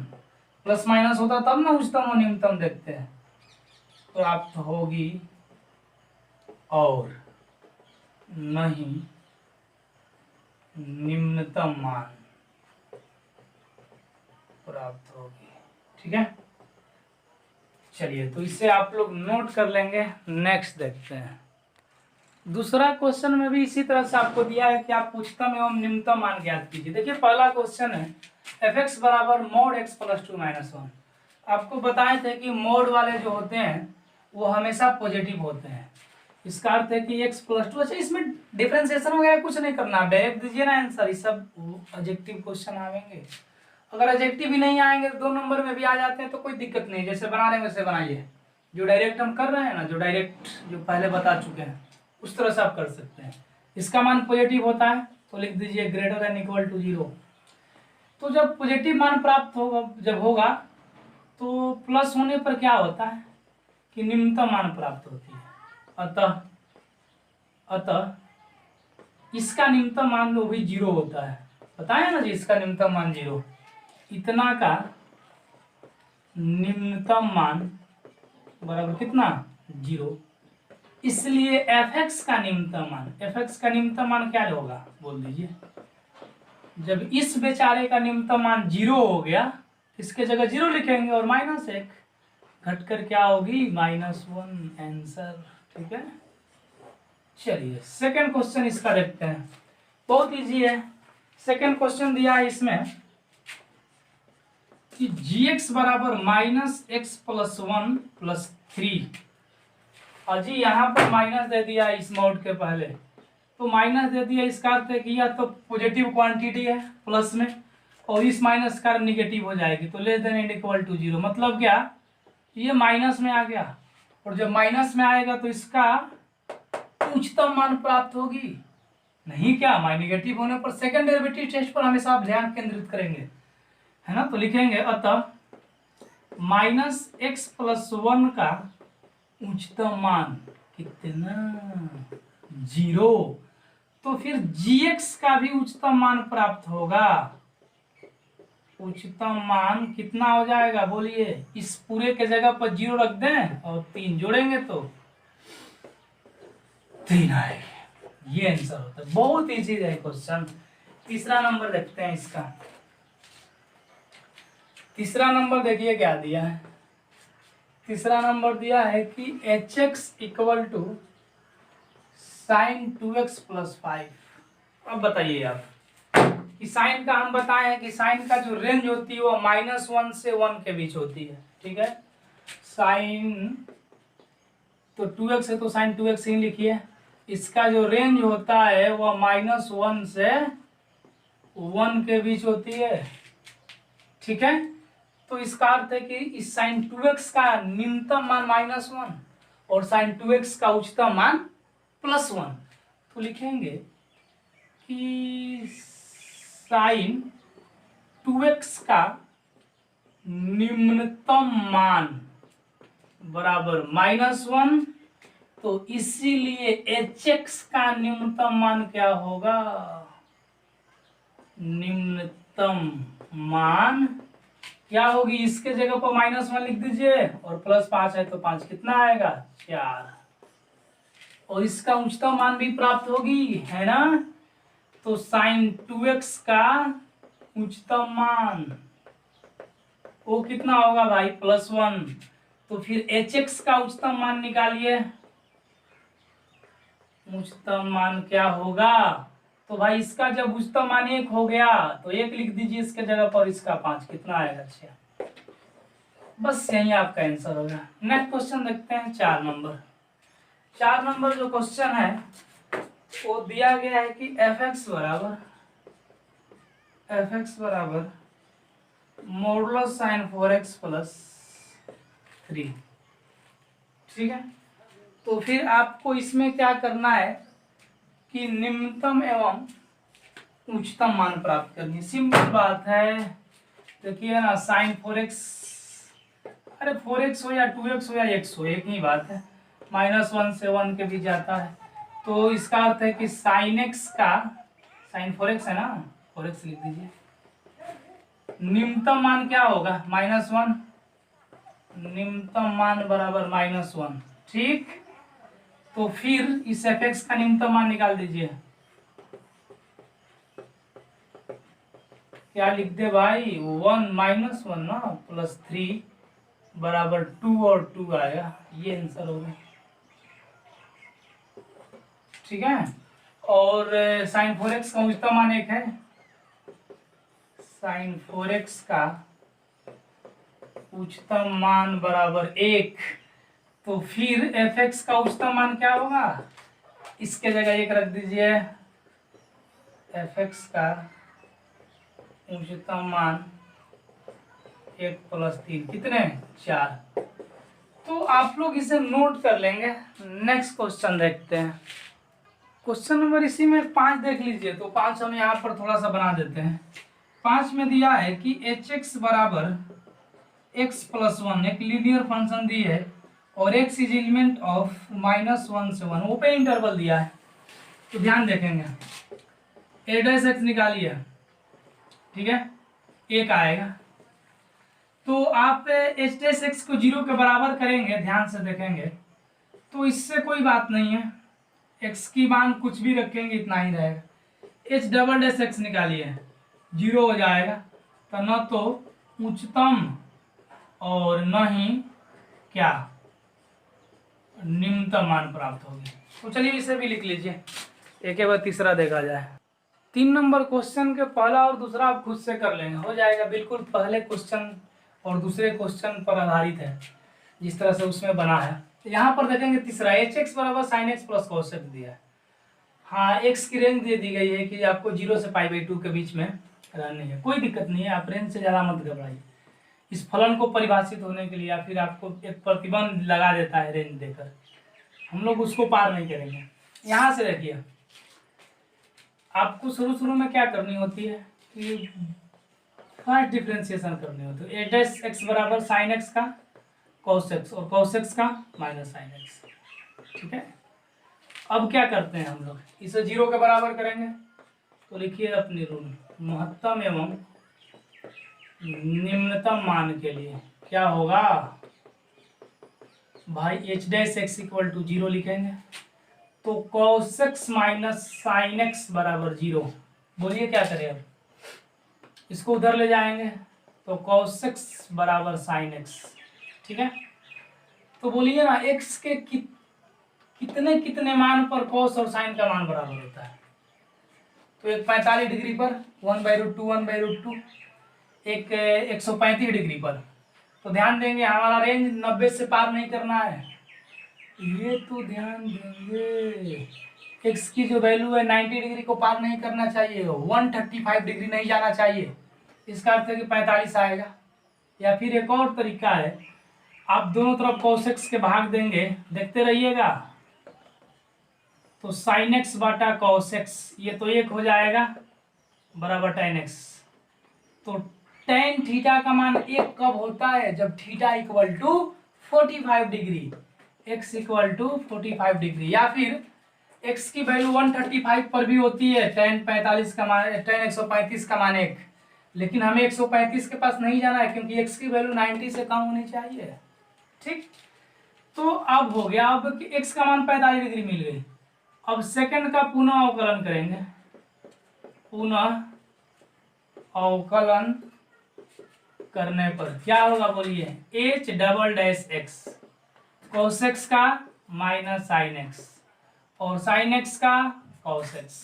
प्लस माइनस होता तब ना उच्चतम और निम्नतम देखते हैं, प्राप्त होगी और न ही निम्नतम मान प्राप्त होगी, ठीक है। चलिए तो इसे आप लोग नोट कर लेंगे। नेक्स्ट देखते हैं, दूसरा क्वेश्चन में भी इसी तरह से आपको दिया है कि आप उच्चतम एवं निम्नतम मान ज्ञात कीजिए। देखिए पहला क्वेश्चन है fx बराबर mod x + 2 - 1। आपको बताए थे कि मोड वाले जो होते हैं वो हमेशा पॉजिटिव होते हैं, इसका अर्थ है कि x + 2। अच्छा इसमें डिफरेंशिएशन वगैरह कुछ नहीं करना, डायरेक्ट दीजिए ना आंसर, ये सब एडजेक्टिव क्वेश्चन आएंगे। अगर एडजेक्टिव भी नहीं आएंगे 2 नंबर में भी आ जाते हैं तो कोई दिक्कत नहीं, जैसे बना रहे हैं वैसे बनाइए, जो डायरेक्ट हम कर रहे हैं ना, जो डायरेक्ट जो पहले बता चुके हैं उस तरह से आप कर सकते हैं। इसका मान पॉजिटिव होता है तो लिख दीजिए > 0। तो जब पॉजिटिव मान प्राप्त होगा, जब होगा तो प्लस होने पर क्या होता है कि निम्नतम मान प्राप्त होती है, अतः इसका निम्नतम मान वो भी 0 होता है। बताया ना जी, इसका निम्नतम मान 0, इतना का निम्नतम मान बराबर कितना 0। इसलिए fx का निम्नतम मान, fx का निम्नतम मान क्या होगा बोल दीजिए। जब इस बेचारे का निम्नतम मान 0 हो गया, इसके जगह 0 लिखेंगे और -1 घटकर क्या होगी -1 आंसर, ठीक है। चलिए सेकंड क्वेश्चन इसका देखते हैं, बहुत इजी है। सेकंड क्वेश्चन दिया है इसमें कि gx बराबर -x + 1 + 3, और जी यहाँ पर माइनस दे दिया इस मोड के पहले, तो माइनस दे दिया, इसका अर्थ है कि या तो पॉजिटिव क्वांटिटी है प्लस में और इस माइनस का निगेटिव हो जाएगी, तो <= 0। मतलब क्या, ये माइनस में आ गया और जब माइनस में आएगा तो इसका उच्चतम मान प्राप्त होगी, नहीं क्या नेगेटिव होने पर सेकंड डेरिवेटिव टेस्ट पर हमेशा आप ध्यान केंद्रित करेंगे, है ना। तो लिखेंगे अतः -x + 1 का उच्चतम मान कितना 0, तो फिर gx का भी उच्चतम मान प्राप्त होगा। उच्चतम मान कितना हो जाएगा बोलिए, इस पूरे के जगह पर 0 रख दें और 3 जोड़ेंगे तो 3 आएगा, ये आंसर होता है। बहुत इजी है क्वेश्चन। तीसरा नंबर देखते हैं इसका, तीसरा नंबर देखिए क्या दिया है। तीसरा नंबर दिया है कि H X equal to sine 2x plus 5। अब बताइए आप कि साइन का हम बताए हैं कि साइन का जो रेंज होती है वो -1 से 1 के बीच होती है। ठीक है, साइन तो 2x है तो साइन 2x ही लिखिए। इसका जो रेंज होता है वो -1 से 1 के बीच होती है। ठीक है, तो इसका अर्थ है कि इस साइन 2x का न्यूनतम मान -1 और साइन 2x का उच्चतम मान +1। तो लिखेंगे कि साइन 2x का निम्नतम मान बराबर -1, तो इसीलिए hx का न्यूनतम मान क्या होगा? निम्नतम मान क्या होगी? इसके जगह पर -1 लिख दीजिए और +5 है तो 5 कितना आएगा? 4। और इसका उच्चतम मान भी प्राप्त होगी, है ना? तो साइन 2x का उच्चतम मान वो कितना होगा भाई? +1। तो फिर hx का उच्चतम मान निकालिए। उच्चतम मान क्या होगा? तो भाई इसका जब उच्चतम मान 1 हो गया तो 1 लिख दीजिए इसके जगह पर, इसका 5 कितना आएगा? 6। बस यही आपका आंसर होगा। नेक्स्ट क्वेश्चन देखते हैं 4 नंबर। 4 नंबर जो क्वेश्चन है वो दिया गया है कि fx बराबर मॉडुलस साइन 4x प्लस 3। ठीक है, तो फिर आपको इसमें क्या करना है कि निम्नतम एवं उच्चतम मान प्राप्त करनी है। सिंपल बात है, देखिए ना, साइन 4x, अरे 4x हो या 2x हो या x हो, एक ही बात है, -1 से 1 के बीच जाता है। तो इसका अर्थ है कि साइन x का, साइन 4x है ना, 4x लिख दीजिए, निम्नतम मान क्या होगा? -1। निम्नतम मान बराबर -1। ठीक, तो फिर इस fx का निम्नतम मान निकाल दीजिए। क्या लिख दे भाई? 1 -1 ना, +3 बराबर 2 और 2 आएगा। ये आंसर हो गया। ठीक है, और साइन 4x का उच्चतम मान 1 है। साइन 4x का उच्चतम मान बराबर 1, तो फिर fx का उच्चतम मान क्या होगा? इसके जगह 1 रख दीजिए। fx का उच्चतम मान 1 + 3 कितने? 4। तो आप लोग इसे नोट कर लेंगे। नेक्स्ट क्वेश्चन देखते हैं। क्वेश्चन नंबर इसी में 5 देख लीजिए, तो 5 हम यहाँ पर थोड़ा सा बना देते हैं। 5 में दिया है कि hx बराबर x + 1 एक लीनियर फंक्शन दी है और x इज एलिमेंट ऑफ -1 से 1, ओपन इंटरवल दिया है। तो ध्यान देखेंगे, a' x निकालिए। ठीक है, 1 आएगा। तो आप h' को 0 के बराबर करेंगे, ध्यान से देखेंगे तो इससे कोई बात नहीं है, x की मान कुछ भी रखेंगे इतना ही रहेगा। h" निकालिए, 0 हो जाएगा। तो न तो उच्चतम और न ही क्या निम्नतम मान प्राप्त होगी। तो चलिए इसे भी लिख लीजिए, एक बार तीसरा देखा जाए। 3 नंबर क्वेश्चन के पहला और दूसरा आप खुद से कर लेंगे, हो जाएगा। बिल्कुल पहले क्वेश्चन और दूसरे क्वेश्चन पर आधारित है, जिस तरह से उसमें बना है। यहाँ पर देखेंगे तीसरा, hx बराबर sine x plus cos x दिया है। हाँ, x की रेंज दे दी गई है कि आपको 0 से π/2 के बीच में रहनी है। कोई दिक्कत नहीं है, आप रेंज से ज़्यादा मत घबराइए। इस फलन को परिभाषित होने के लिए या फिर आपको एक प्रतिबंध लगा देता है रेंज देकर, हम लोग उसको पार नहीं करेंगे। यहाँ से देखिए, आपको शुरू में क्या करनी होती है कि फर्स्ट डिफ्रेंशिएशन करनी होती है। a' बराबर साइन x का cos x और cos x का -sin x। ठीक है, अब क्या करते हैं हम लोग, इसे 0 के बराबर करेंगे। तो लिखिए अपनी रूल, महत्तम एवं निम्नतम मान के लिए क्या होगा भाई? h' इक्वल टू 0 लिखेंगे। तो cos x minus sine x बराबर 0। बोलिए क्या करें अब? इसको उधर ले जाएंगे तो cos x बराबर sin x। ठीक है, तो बोलिए ना x के कितने कितने मान पर cos और sin का मान बराबर होता है। तो एक 45 डिग्री पर 1/√2 1/√2, एक 135 डिग्री पर। तो ध्यान देंगे हमारा रेंज 90 से पार नहीं करना है, ये तो ध्यान देंगे। x की जो वैल्यू है 90 डिग्री को पार नहीं करना चाहिए, 135 डिग्री नहीं जाना चाहिए, इसका अर्थ है कि 45 आएगा। या फिर एक और तरीका है, आप दोनों तरफ cos x के भाग देंगे, देखते रहिएगा, तो sin x बाटा cos x ये तो 1 हो जाएगा बराबर tan x। तो tan थीटा का मान 1 कब होता है, जब theta equal to 45 degree, x equal to 45 degree. या फिर x की वैल्यू 135 पर भी होती है, tan 45 का मान, tan 135 का मान 1, लेकिन हमें 135 के पास नहीं जाना है क्योंकि x की वैल्यू 90 से कम होनी चाहिए। ठीक, तो अब हो गया, अब कि x का मान 45 डिग्री मिल गई। अब सेकंड का पुनः अवकलन करेंगे, पुनः अवकलन करने पर क्या होगा बोलिए, h double dash x, cos x का माइनस sin x और sin x का cos x।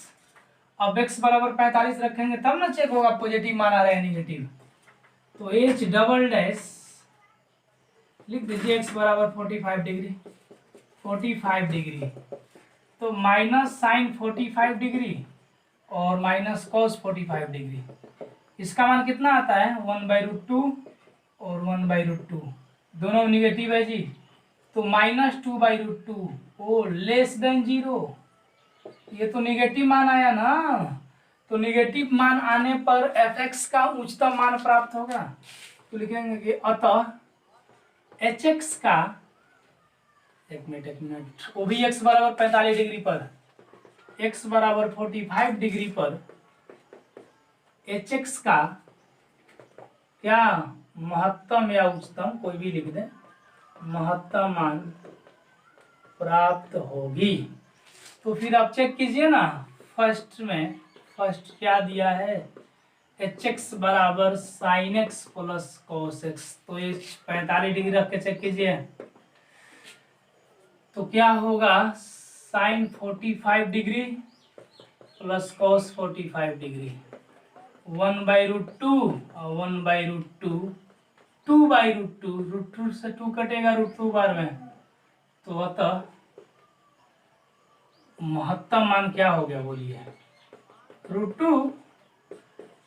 अब x बराबर 45 रखेंगे तब ना चेक होगा पॉजिटिव मान आ रहा है निगेटिव। तो h डबल डैश लिख दीजिए, x बराबर 45 डिग्री, 45 डिग्री, तो माइनस साइन 45 डिग्री और माइनस कॉस 45 डिग्री। इसका मान कितना आता है, 1/√2 और 1/√2, दोनों निगेटिव है जी, तो -2/√2 ओ लेस देन 0, ये तो निगेटिव मान आया ना। तो निगेटिव मान आने पर fx का उच्चतम मान प्राप्त होगा। तो लिखेंगे कि अतः hx का, एक मिनट, वो भी x बराबर 45 डिग्री पर, x बराबर 45 डिग्री पर hx का क्या महत्तम या उच्चतम, कोई भी लिख दें, महत्तम मान प्राप्त होगी। तो फिर आप चेक कीजिए ना, फर्स्ट क्या दिया है, hx बराबर sin x plus cos x, तो ये 45 डिग्री रख के चेक कीजिए, तो क्या होगा, sin 45 degree plus cos 45 degree, 1/√2 और 1/√2, 2/√2, √2 से 2 कटेगा √2 बार में, तो अतः महत्तम मान क्या हो गया बोलिए, √2।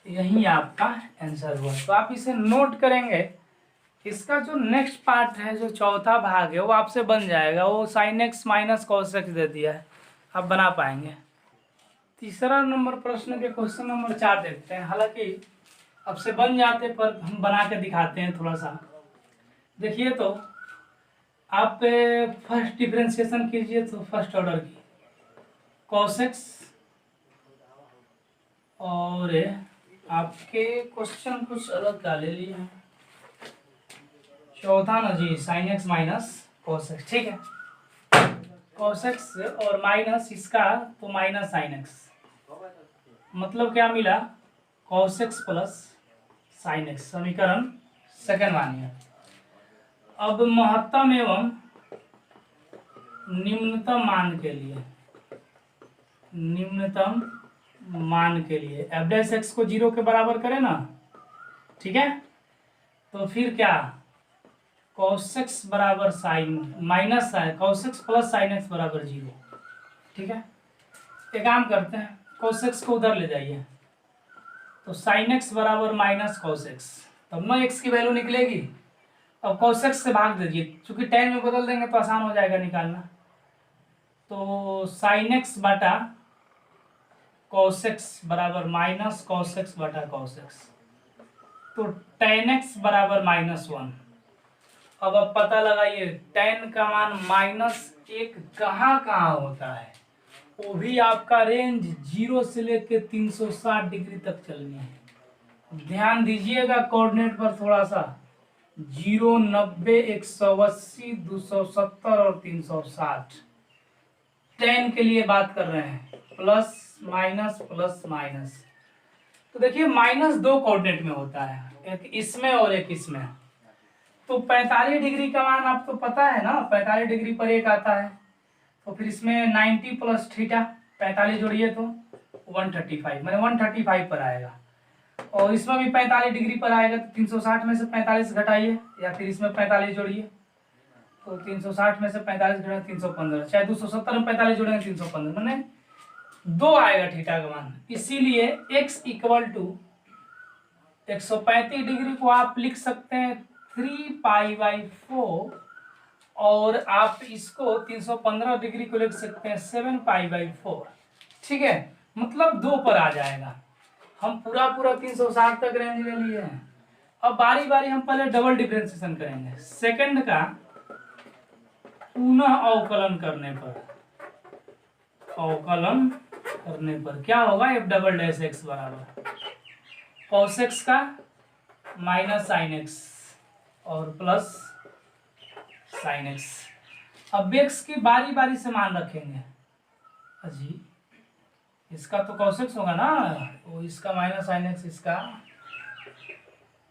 यही आपका आंसर हुआ। तो आप इसे नोट करेंगे, इसका जो नेक्स्ट पार्ट है, जो चौथा भाग है, वो आपसे बन जाएगा। वो sin x minus cos x दे दिया है, आप बना पाएंगे। तीसरा नंबर प्रश्न के क्वेश्चन नंबर 4 देखते हैं। हालांकि आपसे बन जाते पर हम बना के दिखाते हैं थोड़ा सा। देखिए, तो आप फर्स्ट डिफरेंशिएशन कीजिए, तो फर्स्ट ऑर्डर की cos x, और आपके क्वेश्चन कुछ अलग का ले लिए हैं, चौथा ना जी, sin x minus cos x। ठीक है, cos x और माइनस इसका, तो माइनस sin x, मतलब क्या मिला, cos x plus sin x, समीकरण सेकंड मानिए। अब महत्तम एवं निम्नतम मान के लिए, निम्नतम मान के लिए f डैश x को 0 के बराबर करें ना, ठीक है, तो फिर क्या, cos x बराबर sine minus cos x plus sine x बराबर 0। ठीक है, एक काम करते हैं, cos x को उधर ले जाइए, तो sin x बराबर माइनस cos x, तब ना x की वैल्यू निकलेगी। अब cos x से भाग दीजिए, चूंकि tan में बदल देंगे तो आसान हो जाएगा निकालना। तो sin x बटा cos x बराबर माइनस cos x बटा cos x, तो tan x बराबर -1। अब आप पता लगाइए tan का मान -1 कहाँ कहाँ होता है, वो भी आपका रेंज 0 से लेके 360 डिग्री तक चलनी है। ध्यान दीजिएगा कोऑर्डिनेट पर थोड़ा सा, 0, 90, 180, 270 और 360। tan के लिए बात कर रहे हैं, प्लस माइनस प्लस माइनस। तो देखिए -2 कोऑर्डिनेट में होता है, एक इसमें और एक इसमें। तो 45 डिग्री का मान आपको पता है ना, 45 डिग्री पर एक आता है। तो फिर इसमें 90 प्लस थीटा, 45 जोड़िए तो 135, मैंने 135 पर आएगा। और इसमें भी 45 डिग्री पर आएगा, तो 360 में से 45 घटाइए, या फिर इसमें 45 जोड़िए तो 360 में से 45 घटाए 315, चाहे 270 में 45 जोड़ेंगे 315, मैंने 2 आएगा थीटा का मान। इसीलिए x इक्वल टू 135 डिग्री को आप लिख सकते हैं 3π/4, और आप इसको 315 डिग्री को लिख सकते हैं 7π/4। ठीक है, मतलब 2 पर आ जाएगा। हम पूरा 360 तक रेंज ले लिए हैं। अब बारी बारी हम पहले डबल डिफरेंशिएशन करेंगे। सेकंड का पुनः अवकलन करने पर क्या होगा, f डबल डैश x बराबर cos x का माइनस साइन x और प्लस साइन x। अब x की बारी बारी से मान रखेंगे। अजी इसका तो cos x होगा ना, वो इसका माइनस साइन x, इसका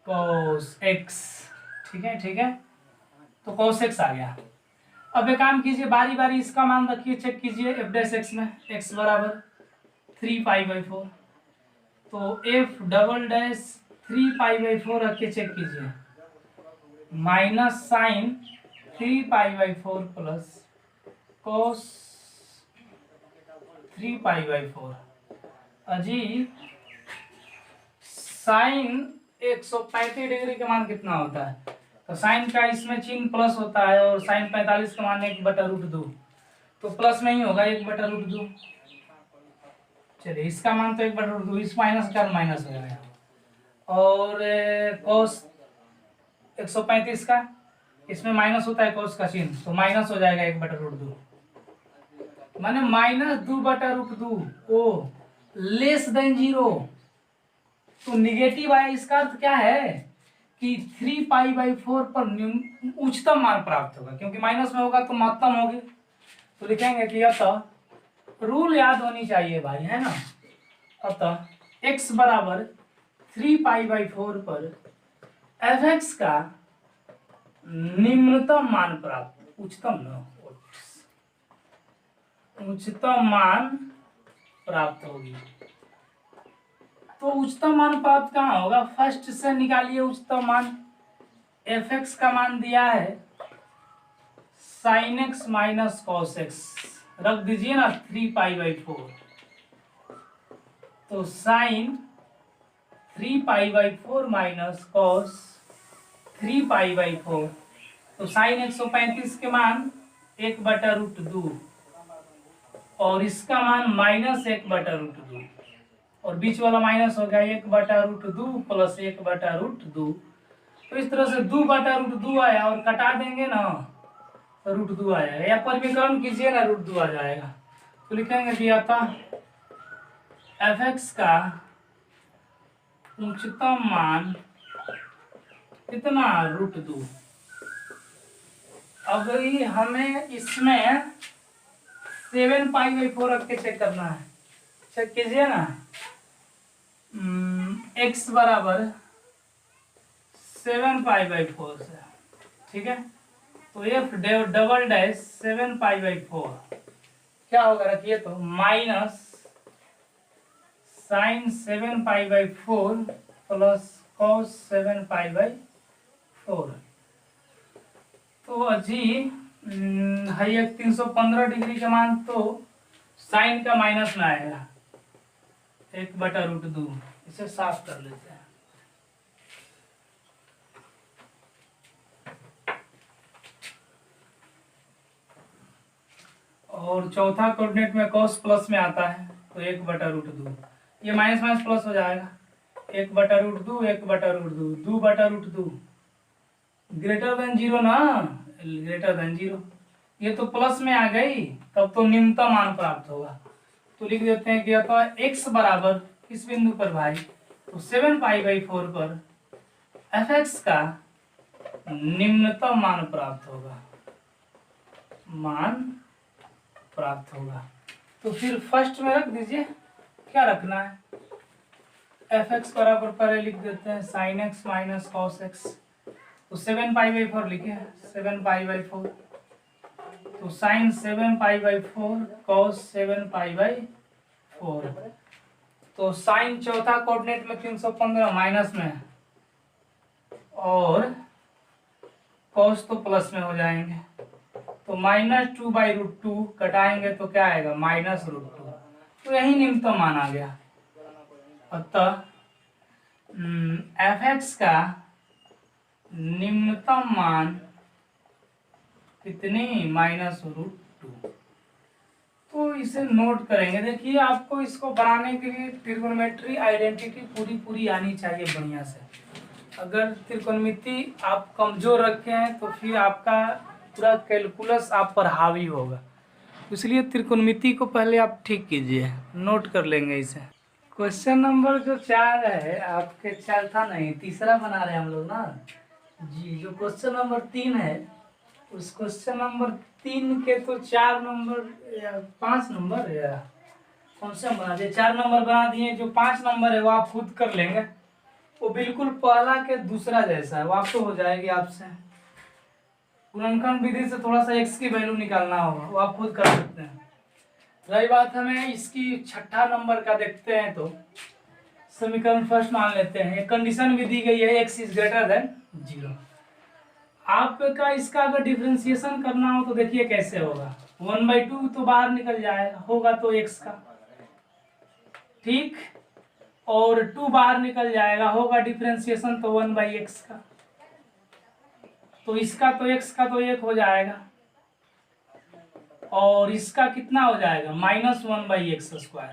cos x। ठीक है, तो cos x आ गया। अब एक काम कीजिए, बारी बारी इसका मान रखिए, चेक कीजिए f डैश x में x बराबर 3π/4, तो f डबल डैश 3π/4 रख के चेक कीजिए, माइनस साइन 3π/4 प्लस cos 3π/4। अजी साइन 135 डिग्री का मान कितना होता है, तो साइन का इसमें चिन्ह प्लस होता है, और साइन 45 का मान 1/√2, तो प्लस में ही होगा 1/√2। चलिए इसका मान तो 1/√2, इस माइनस का माइनस हो जाएगा। और cos 135 का, इसमें माइनस होता है cos का चिन्ह, तो माइनस हो जाएगा 1/√2, माने -2/√2 ओ लेस देन 0। तो निगेटिव आया, इसका अर्थ क्या है कि 3π/4 पर उच्चतम मान प्राप्त होगा, क्योंकि माइनस में होगा तो महत्तम होगी। तो लिखेंगे कि अतः रूल याद होनी चाहिए भाई, है ना। अतः x बराबर 3π/4 पर f(x) का निम्नतम मान प्राप्त, उच्चतम मान प्राप्त होगी। तो उच्चतम मान प्राप्त कहाँ होगा, फर्स्ट से निकालिए उच्चतम मान। f(x) का मान दिया है sin x minus cos x, रख दीजिए ना 3π/4, तो sin 3π/4 माइनस cos 3π/4, तो sin 135 के मान 1/√2, और इसका मान माइनस 1/√2, और बीच वाला माइनस हो गया 1/√2 प्लस 1/√2। तो इस तरह से 2/√2 आया, और कटा देंगे ना तो √2 आ जाएगा, या परिमीकरण कीजिए ना √2 आ जाएगा। तो लिखेंगे कि अतः f(x) का उच्चतम मान कितना, √2। अब हमें इसमें 7π/4 रख के चेक करना है, चेक कीजिए ना। x बराबर 7π/4 से, ठीक है, तो f डबल डैश 7π/4 क्या होगा, रखिए तो माइनस साइन 7π/4 प्लस cos 7π/4। तो अजी है 315 डिग्री का मान, तो साइन का माइनस में आएगा 1/√2। इसे साफ कर लेते हैं। और चौथा कोऑर्डिनेट में cos प्लस में आता है, तो 1/√2, ये माइनस माइनस प्लस हो जाएगा, 1/√2 1/√2 2/√2 ग्रेटर देन 0 ना, ग्रेटर देन 0, ये तो प्लस में आ गई, तब तो निम्नतम मान प्राप्त होगा। तो लिख देते हैं कि अतः x बराबर किस बिंदु पर भाई, तो 7π/4 पर f(x) का निम्नतम मान प्राप्त होगा। तो फिर फर्स्ट में रख दीजिए, क्या रखना है, एफ एक्स बराबर पहले लिख देते हैं sine x minus cos x. तो 7π/4 लिखे, 7π/4, तो साइन 7π/4 कॉस 7π/4। तो साइन चौथा कोऑर्डिनेट में 315 माइनस में, और कॉस तो प्लस में हो जाएंगे। तो -2/√2 कटाएंगे तो क्या आएगा, -√2। तो यही निम्नतम मान आ गया। अतः एफ एक्स का निम्नतम मान कितनी, -√2। तो इसे नोट करेंगे। देखिए आपको इसको बनाने के लिए त्रिकोणमिति आइडेंटिटी पूरी आनी चाहिए बढ़िया से। अगर त्रिकोणमिति आप कमजोर रखे हैं तो फिर आपका पूरा कैलकुलस आप पर हावी होगा। इसलिए त्रिकोणमिति को पहले आप ठीक कीजिए, नोट कर लेंगे इसे। क्वेश्चन नंबर जो 4 है आपके, 4 था नहीं, तीसरा बना रहे हैं हम लोग ना जी। जो क्वेश्चन नंबर 3 है, उस क्वेश्चन नंबर 3 के तो 4 नंबर या 5 नंबर या कौन सा बना दिए, 4 नंबर बना दिए। जो 5 नंबर है वो आप खुद कर लेंगे, वो बिल्कुल पहला के दूसरा जैसा है, वो आपको हो जाएगी। आपसे गुणनखंड विधि से थोड़ा सा एक्स की वैल्यू निकालना होगा, वो आप खुद कर सकते हैं। रही बात हमें इसकी छठा नंबर का देखते हैं, तो समीकरण फर्स्ट मान लेते हैं। एक कंडीशन भी दी गई है, एक्स इज ग्रेटर देन 0। आपका इसका अगर डिफरेंशिएशन करना हो तो देखिए कैसे होगा। 1/2 तो बाहर निकल जाएगा, होगा तो x का, ठीक, और 2 बाहर निकल जाएगा, होगा डिफरेंशिएशन तो 1/x का। तो इसका तो x का तो 1 हो जाएगा, और इसका कितना हो जाएगा, -1/x²।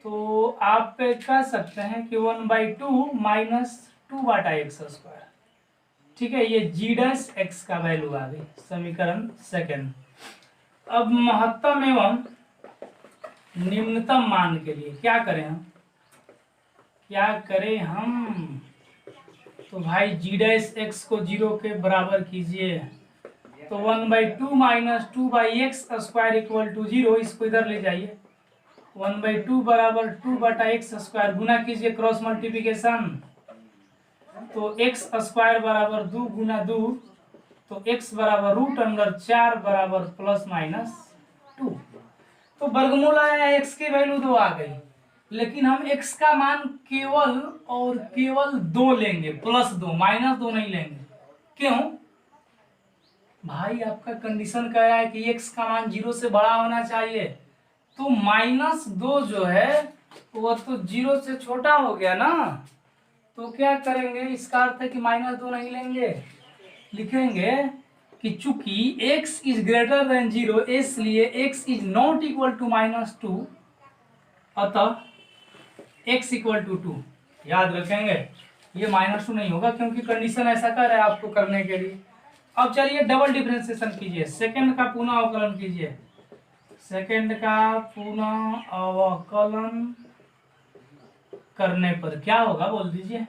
तो आप कह सकते हैं कि 1/2 -2/x²। ठीक है, ये g' का वैल्यू आ गई, समीकरण सेकंड। अब महत्तम एवं निम्नतम मान के लिए क्या करें हम, तो भाई g' को 0 के बराबर कीजिए। तो 1/2 - 2/x² = 0, इसको इधर ले जाइए। 1/2 बराबर 2/x², गुना कीजिए, क्रॉस मल्टीप्लिकेशन। तो x² बराबर 2 गुना 2, तो x बराबर √4 बराबर ±2। तो वर्गमूल आया, x की वैल्यू 2 आ गई, लेकिन हम x का मान केवल 2 लेंगे, +2, -2 नहीं लेंगे। क्यों भाई, आपका कंडीशन कह रहा है कि x का मान 0 से बड़ा होना चाहिए, तो -2 जो है वो तो 0 से छोटा हो गया ना। तो क्या करेंगे, इसका अर्थ है कि -2 नहीं लेंगे, लिखेंगे कि चूंकि x इज ग्रेटर देन 0, इसलिए x is not equal to -2, अतः x इक्वल टू 2। याद रखेंगे, ये -2 नहीं होगा, क्योंकि कंडीशन ऐसा कर रहा है आपको करने के लिए। अब चलिए डबल डिफरेंशिएशन कीजिए, सेकंड का पुनः अवकलन कीजिए। सेकंड का पुनः अवकलन करने पर क्या होगा, बोल दीजिए।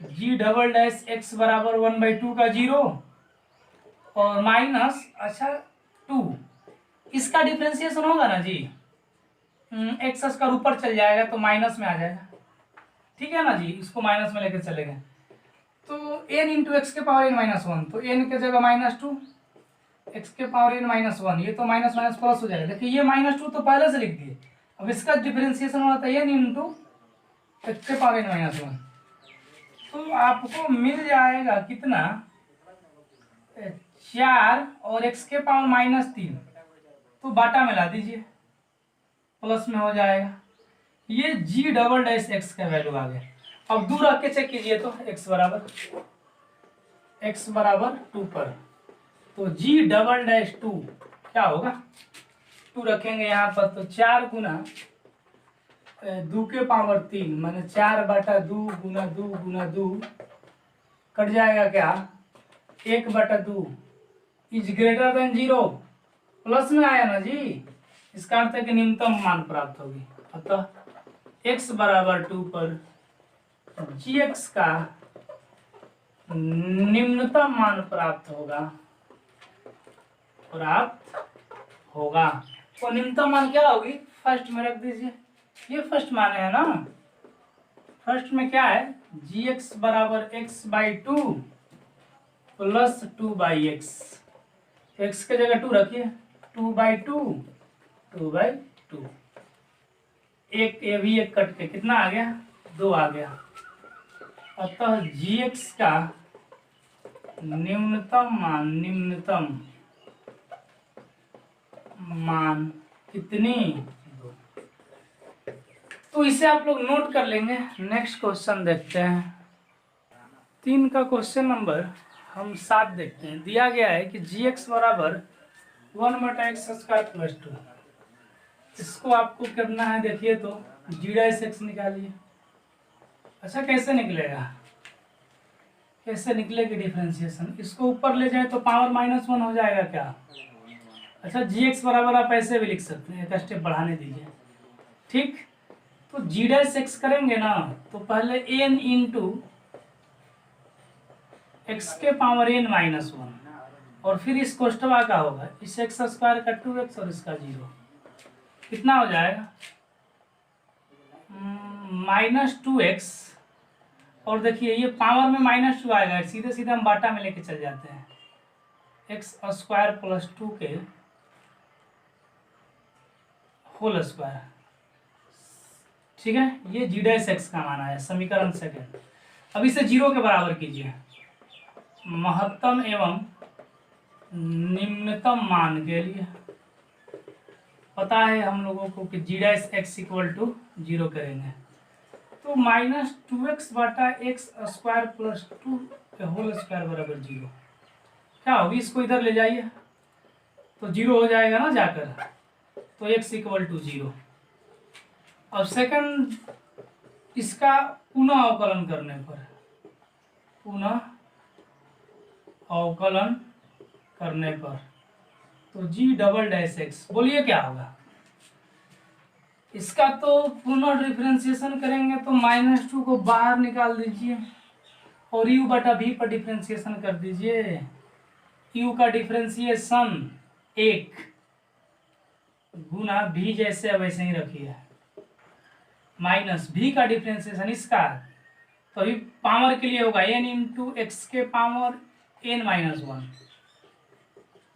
g" बराबर 1/2 का 0 और माइनस, अच्छा 2, इसका डिफरेंशिएशन होगा ना जी, x² ऊपर चल जाएगा तो माइनस में आ जाएगा, ठीक है ना जी, इसको माइनस में लेके चलेंगे। तो n × x⁻n - 1, तो n के जगह -2, x⁻n - 1, ये तो माइनस माइनस प्लस हो जाएगा। देखिए ये -2 तो पहले से लिख दिए, अब इसका डिफरेंशिएशन होता है n × x⁻n - 1। तो आपको मिल जाएगा कितना, 4 और x⁻−3, तो बाटा मिला दीजिए, प्लस में हो जाएगा। ये g" का वैल्यू आ गया। अब दूर रख के चेक कीजिए, तो x बराबर 2 पर, तो g"2 क्या होगा, 2 रखेंगे यहाँ पर, तो 4 गुना 2 के पावर 3 माने 4/2 गुना 2 गुना 2 कट जाएगा क्या, 1/2 इज ग्रेटर देन 0, प्लस में आया ना जी, इसका अर्थ है कि निम्नतम मान प्राप्त होगी। अतः x बराबर 2 पर gx का निम्नतम मान प्राप्त होगा। तो निम्नतम मान क्या होगी, फर्स्ट में रख दीजिए, ये फर्स्ट मान है ना, फर्स्ट में क्या है, जी एक्स बराबर x by two plus 2/x, x के जगह 2 रखिए, 2/2, 2/2, एक ये भी एक कट के कितना आ गया, 2 आ गया। अतः जी एक्स का न्यूनतम मान कितनी, 2। तो इसे आप लोग नोट कर लेंगे। नेक्स्ट क्वेश्चन देखते हैं, 3 का क्वेश्चन नंबर हम 7 देखते हैं। दिया गया है कि जी एक्स बराबर 1/x² प्लस 2। इसको आपको करना है, देखिए तो g' निकालिए। अच्छा कैसे निकलेगा, कैसे निकलेगी डिफरेंशिएशन, इसको ऊपर ले जाए तो पावर -1 हो जाएगा क्या। अच्छा जी एक्स बराबर आप ऐसे भी लिख सकते हैं, एक स्टेप बढ़ाने दीजिए, ठीक। तो g' करेंगे ना, तो पहले n इंटू एक्स के पावर n-1, और फिर इस कोष्टवा का होगा, इस x² का 2x और इसका 0, कितना हो जाएगा -2x। और देखिए ये पावर में -2 आएगा, सीधे सीधे हम बाटा में लेके चल जाते हैं, x² प्लस 2 के होल स्क्वायर, ठीक है। ये g' का मान आया, समीकरण सेकंड। अब इसे 0 के बराबर कीजिए, महत्तम एवं निम्नतम मान के लिए पता है हम लोगों को कि g' इक्वल टू 0 करेंगे, तो -2x बटा x² प्लस 2 के होल स्क्वायर बराबर 0। क्या होगी, इसको इधर ले जाइए तो 0 हो जाएगा ना जाकर, तो x इक्वल टू 0। अब सेकंड, इसका पुनः अवकलन करने पर, पुनः अवकलन करने पर तो g'(x), बोलिए क्या होगा। इसका तो पुनः डिफरेंशिएशन करेंगे तो -2 को बाहर निकाल दीजिए और u बटा v पर डिफरेंशिएशन कर दीजिए। u का डिफरेंशिएशन 1 गुना v जैसे वैसे ही रखिए, माइनस v का डिफरेंशिएशन इसका, तो अभी पावर के लिए होगा n इंटू एक्स के पावर n-1,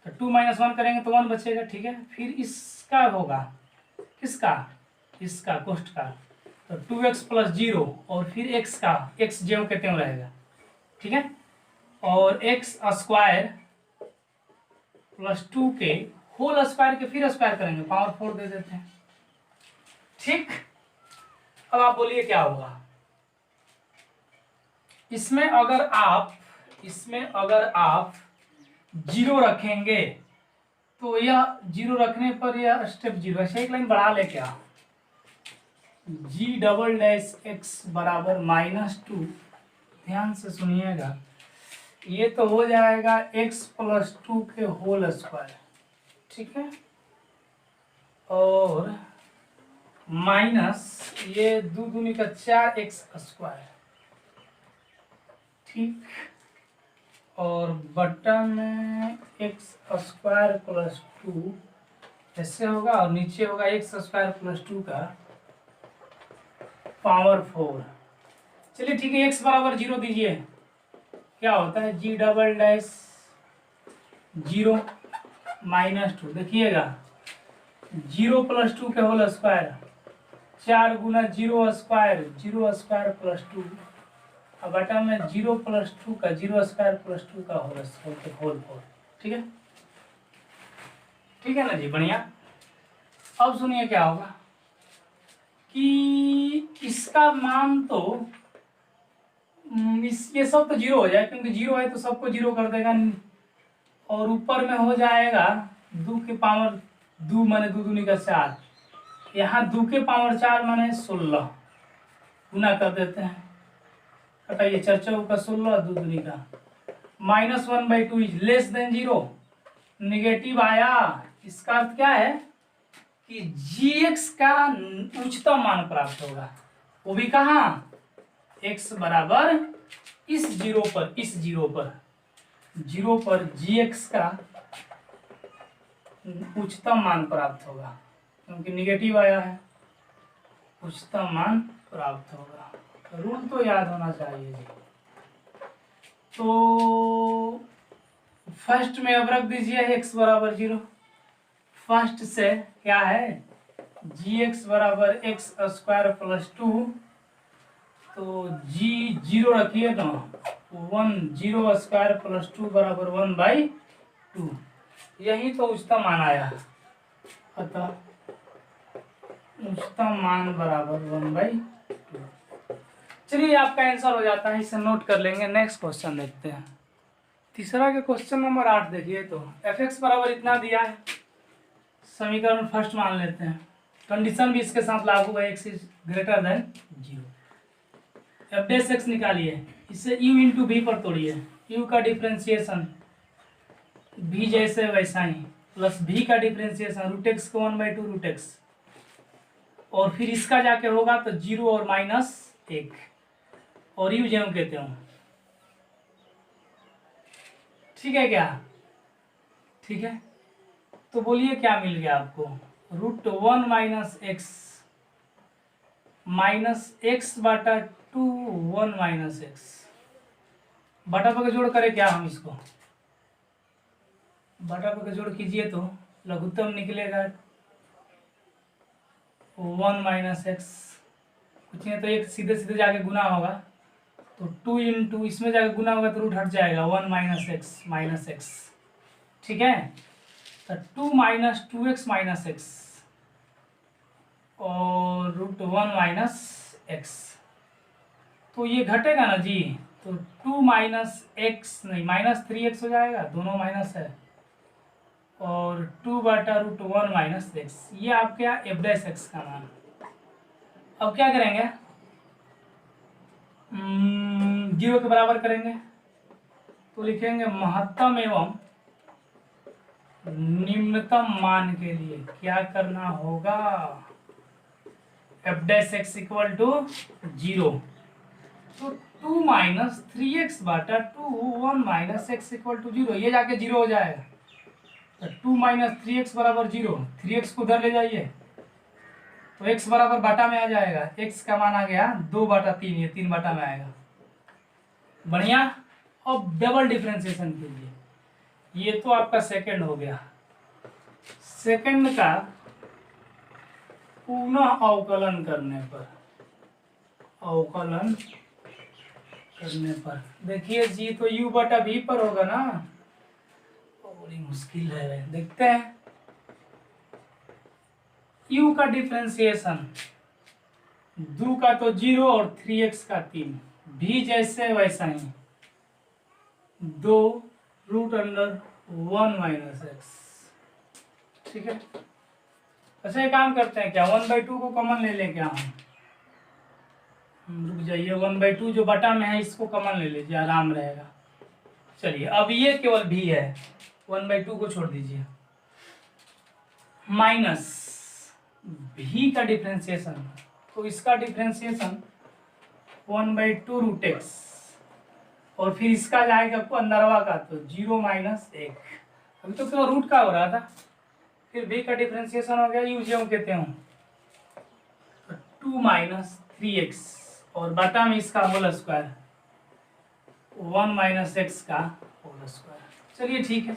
तो 2 - 1 करेंगे तो 1 बचेगा, ठीक है। फिर इसका होगा, किसका, इसका कोष्ट का, तो 2x प्लस 0, और फिर x का, x ज्यों के त्यों रहेगा, ठीक है। और x² प्लस 2 के होल स्क्वायर के फिर स्क्वायर करेंगे, पावर 4 दे देते हैं, ठीक। अब आप बोलिए क्या होगा। इसमें अगर आप 0 रखेंगे तो यह 0 रखने पर यह स्टेप 0, ऐसे एक लाइन बढ़ा ले क्या, g'(x) बराबर -2, ध्यान से सुनिएगा, ये तो हो जाएगा x प्लस 2 के होल स्क्वायर, ठीक है, और माइनस ये 2 दूनी का 4x², ठीक, और बटन में x² प्लस 2 ऐसे होगा, और नीचे होगा x² प्लस 2 का पावर 4। चलिए ठीक है, x बराबर 0 दीजिए, क्या होता है g'(0 -2), देखिएगा 0 प्लस 2 के होल स्क्वायर, 4 गुना 0² प्लस 2, अब बटा में 0 प्लस 2 का 0² प्लस 2 का होल 4, ठीक है, ठीक है ना जी, बढ़िया। अब सुनिए क्या होगा कि इसका मान तो ये सब तो 0 हो जाए, क्योंकि 0 है तो सबको 0 कर देगा, और ऊपर में हो जाएगा 2 के पावर 2 माने 2 दूनी का 4, यहाँ 2 के पावर 4 माने 16, गुना कर देते हैं, हटाइए 4 चौक का 16, 2 दूनी का -1/2 इज लेस देन 0, निगेटिव आया। इसका अर्थ क्या है कि gx का उच्चतम मान प्राप्त होगा, वो भी कहाँ, x बराबर इस 0 पर, 0 पर gx का उच्चतम मान प्राप्त होगा, क्योंकि निगेटिव आया है, उच्चतम मान प्राप्त होगा। रूल तो याद होना चाहिए जी। तो फर्स्ट में अब रख दीजिए x बराबर 0। फर्स्ट से क्या है gx बराबर एक्स स्क्वायर प्लस 2, तो g 0 रखिए तो 1 0 स्क्वायर प्लस 2 बराबर 1/2। यही तो उच्चतम मान आया, अतः उच्चतम मान बराबर 1/2। चलिए आपका आंसर हो जाता है, इसे नोट कर लेंगे। नेक्स्ट क्वेश्चन देखते हैं। तीसरा के क्वेश्चन नंबर 8 देखिए। तो f(x) बराबर इतना दिया है, समीकरण फर्स्ट मान लेते हैं। कंडीशन भी इसके साथ लागू है, x is greater then 0। f(x) निकालिए, इसे u इंटू v पर तोड़िए। u का डिफ्रेंसिएशन v जैसे वैसा ही, प्लस v का डिफ्रेंसिएशन √x को 1/2 √x, और फिर इसका जाके होगा तो 0 और -1, और u ज्यों कहते हो। ठीक है क्या? ठीक है, तो बोलिए क्या मिल गया आपको? √1 - x -x/2 1 - x बटा पर जोड़ करें क्या हम इसको? बटा पर जोड़ कीजिए तो लघुत्तम निकलेगा 1 - x, कुछ नहीं तो एक सीधे सीधे जाके गुना होगा, तो 2 इंटू इसमें जाके गुना होगा तो रूट हट जाएगा 1 - x। ठीक है, तो 2 - 2x - x और √1 - x, तो ये घटेगा ना जी, तो 2 - x नहीं -3x हो जाएगा, दोनों माइनस है, और 2/√1 - x, ये आपके f(x) का मान। अब क्या करेंगे? 0 के बराबर करेंगे, तो लिखेंगे महत्तम एवं निम्नतम मान के लिए क्या करना होगा? f(x) = 0, तो 2 - 3x/2 1 - x = 0, ये जाके 0 हो जाएगा। तो 2 - 3x बराबर 0, 3x को उधर ले जाइए तो x बराबर बाटा में आ जाएगा, x का मान आ गया 2/3, ये 3 बाटा में आएगा। बढ़िया। अब डबल डिफरेंशिएशन कीजिए, ये तो आपका सेकंड हो गया। सेकंड का पुनः अवकलन करने पर देखिए जी, तो u/v पर होगा ना, बड़ी मुश्किल है, देखते हैं। u का डिफरेंशिएशन 2 का तो 0 और 3x का 3, v जैसे वैसा ही 2 √1 - x। ठीक है, अच्छा एक काम करते हैं क्या, 1/2 को कॉमन ले लें क्या हम? रुक जाइए, 1/2 जो बटा में है इसको कॉमन ले लीजिए, आराम रहेगा। चलिए, अब ये केवल v है, 1/2 को छोड़ दीजिए, माइनस v का डिफ्रेंशिएशन, तो इसका डिफ्रेंशिएशन 1/2 √x, और फिर इसका जाएगा अंदरवा का तो 0 - 1, अभी तो केवल रूट का हो रहा था, फिर v का डिफ्रेंशिएशन हो गया, u ज्यों कहते हो, 2 - 3x, और बटा में इसका होल स्क्वायर 1 - x का होल स्क्वायर। चलिए ठीक है,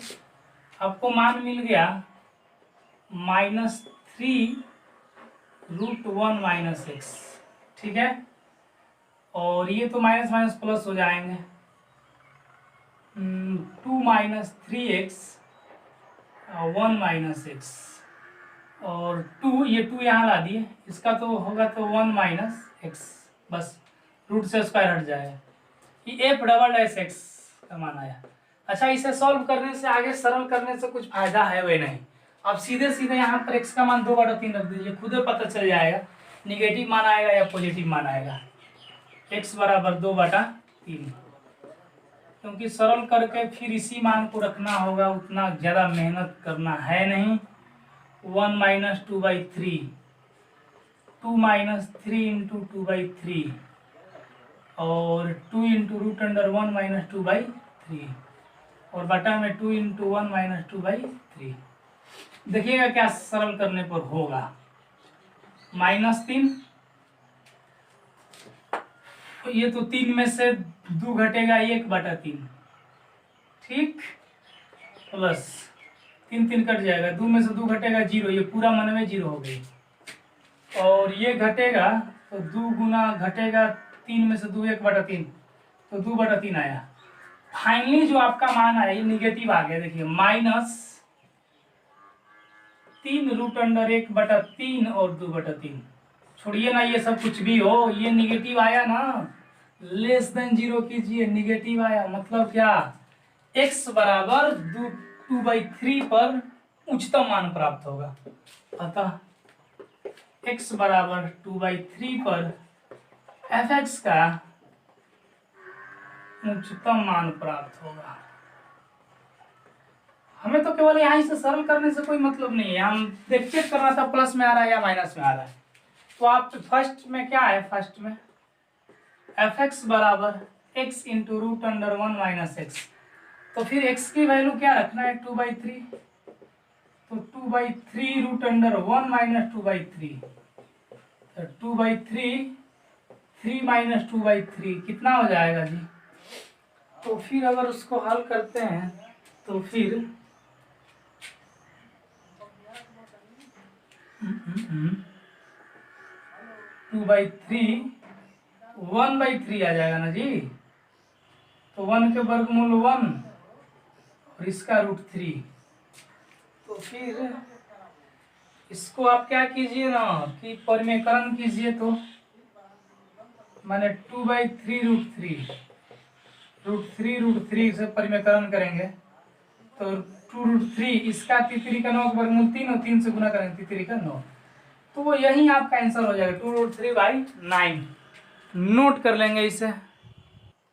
आपको मान मिल गया -3 √1 - x। ठीक है, और ये तो माइनस माइनस प्लस हो जाएंगे, 2 - 3x 1 - x, और 2 ये 2 यहाँ ला दिए, इसका तो होगा तो 1 - x, बस रूट से स्क्वायर हट जाएगा। ये f"(x) का मान आया। अच्छा, इसे सॉल्व करने से, आगे सरल करने से कुछ फायदा है वे नहीं। अब सीधे सीधे यहाँ पर x का मान 2/3 रख दीजिए, खुद ही पता चल जाएगा निगेटिव मान आएगा या पॉजिटिव मान आएगा। x बराबर 2/3, क्योंकि सरल करके फिर इसी मान को रखना होगा, उतना ज़्यादा मेहनत करना है नहीं। 1 - 2/3, 2 - 3 × 2/3, और 2 × √1 - 2/3, और बटा में 2 × 1 - 2/3। देखिएगा क्या सरल करने पर होगा, -3 ये तो 3 में से 2 घटेगा 1/3, ठीक, प्लस 3 3 कट जाएगा, 2 में से 2 घटेगा 0, ये पूरा मन में 0 हो गई। और ये घटेगा तो 2 गुना घटेगा 3 में से 2 1/3, तो 2/3 आया। फाइनली जो आपका मान आया ये निगेटिव आ गया, देखिए -3√1/3 और 2/3। छोड़िए ना ये सब कुछ भी हो, ये निगेटिव आया ना, लेस देन 0 कीजिए, निगेटिव आया, मतलब क्या, x बराबर 2/3 पर उच्चतम मान प्राप्त होगा। अतः x बराबर 2/3 पर f(x) का उच्चतम मान प्राप्त होगा। हमें तो केवल यहाँ से सरल करने से कोई मतलब नहीं है, हम चेक करना था प्लस में आ रहा है या माइनस में आ रहा है। तो आप फर्स्ट में क्या है, फर्स्ट में f(x) बराबर x इंटू √1 - x, तो फिर x की वैल्यू क्या रखना है, 2/3, तो 2/3 √1 - 2/3, तो 2/3 3 - 2/3 कितना हो जाएगा जी। तो फिर अगर उसको हल करते हैं तो फिर 2/3 1/3 आ जाएगा ना जी, तो 1 के वर्गमूल 1 और इसका √3। तो फिर इसको आप क्या कीजिए ना कि परिमेयकरण कीजिए, तो माने 2/3 √3 से परिमेयकरण करेंगे तो 2√3, इसका तितरी का 9 का वर्गमूल 3 और 3 से गुना करेंगे तितरी का 9, तो वो यही आपका आंसर हो जाएगा 2√3/9। नोट कर लेंगे इसे।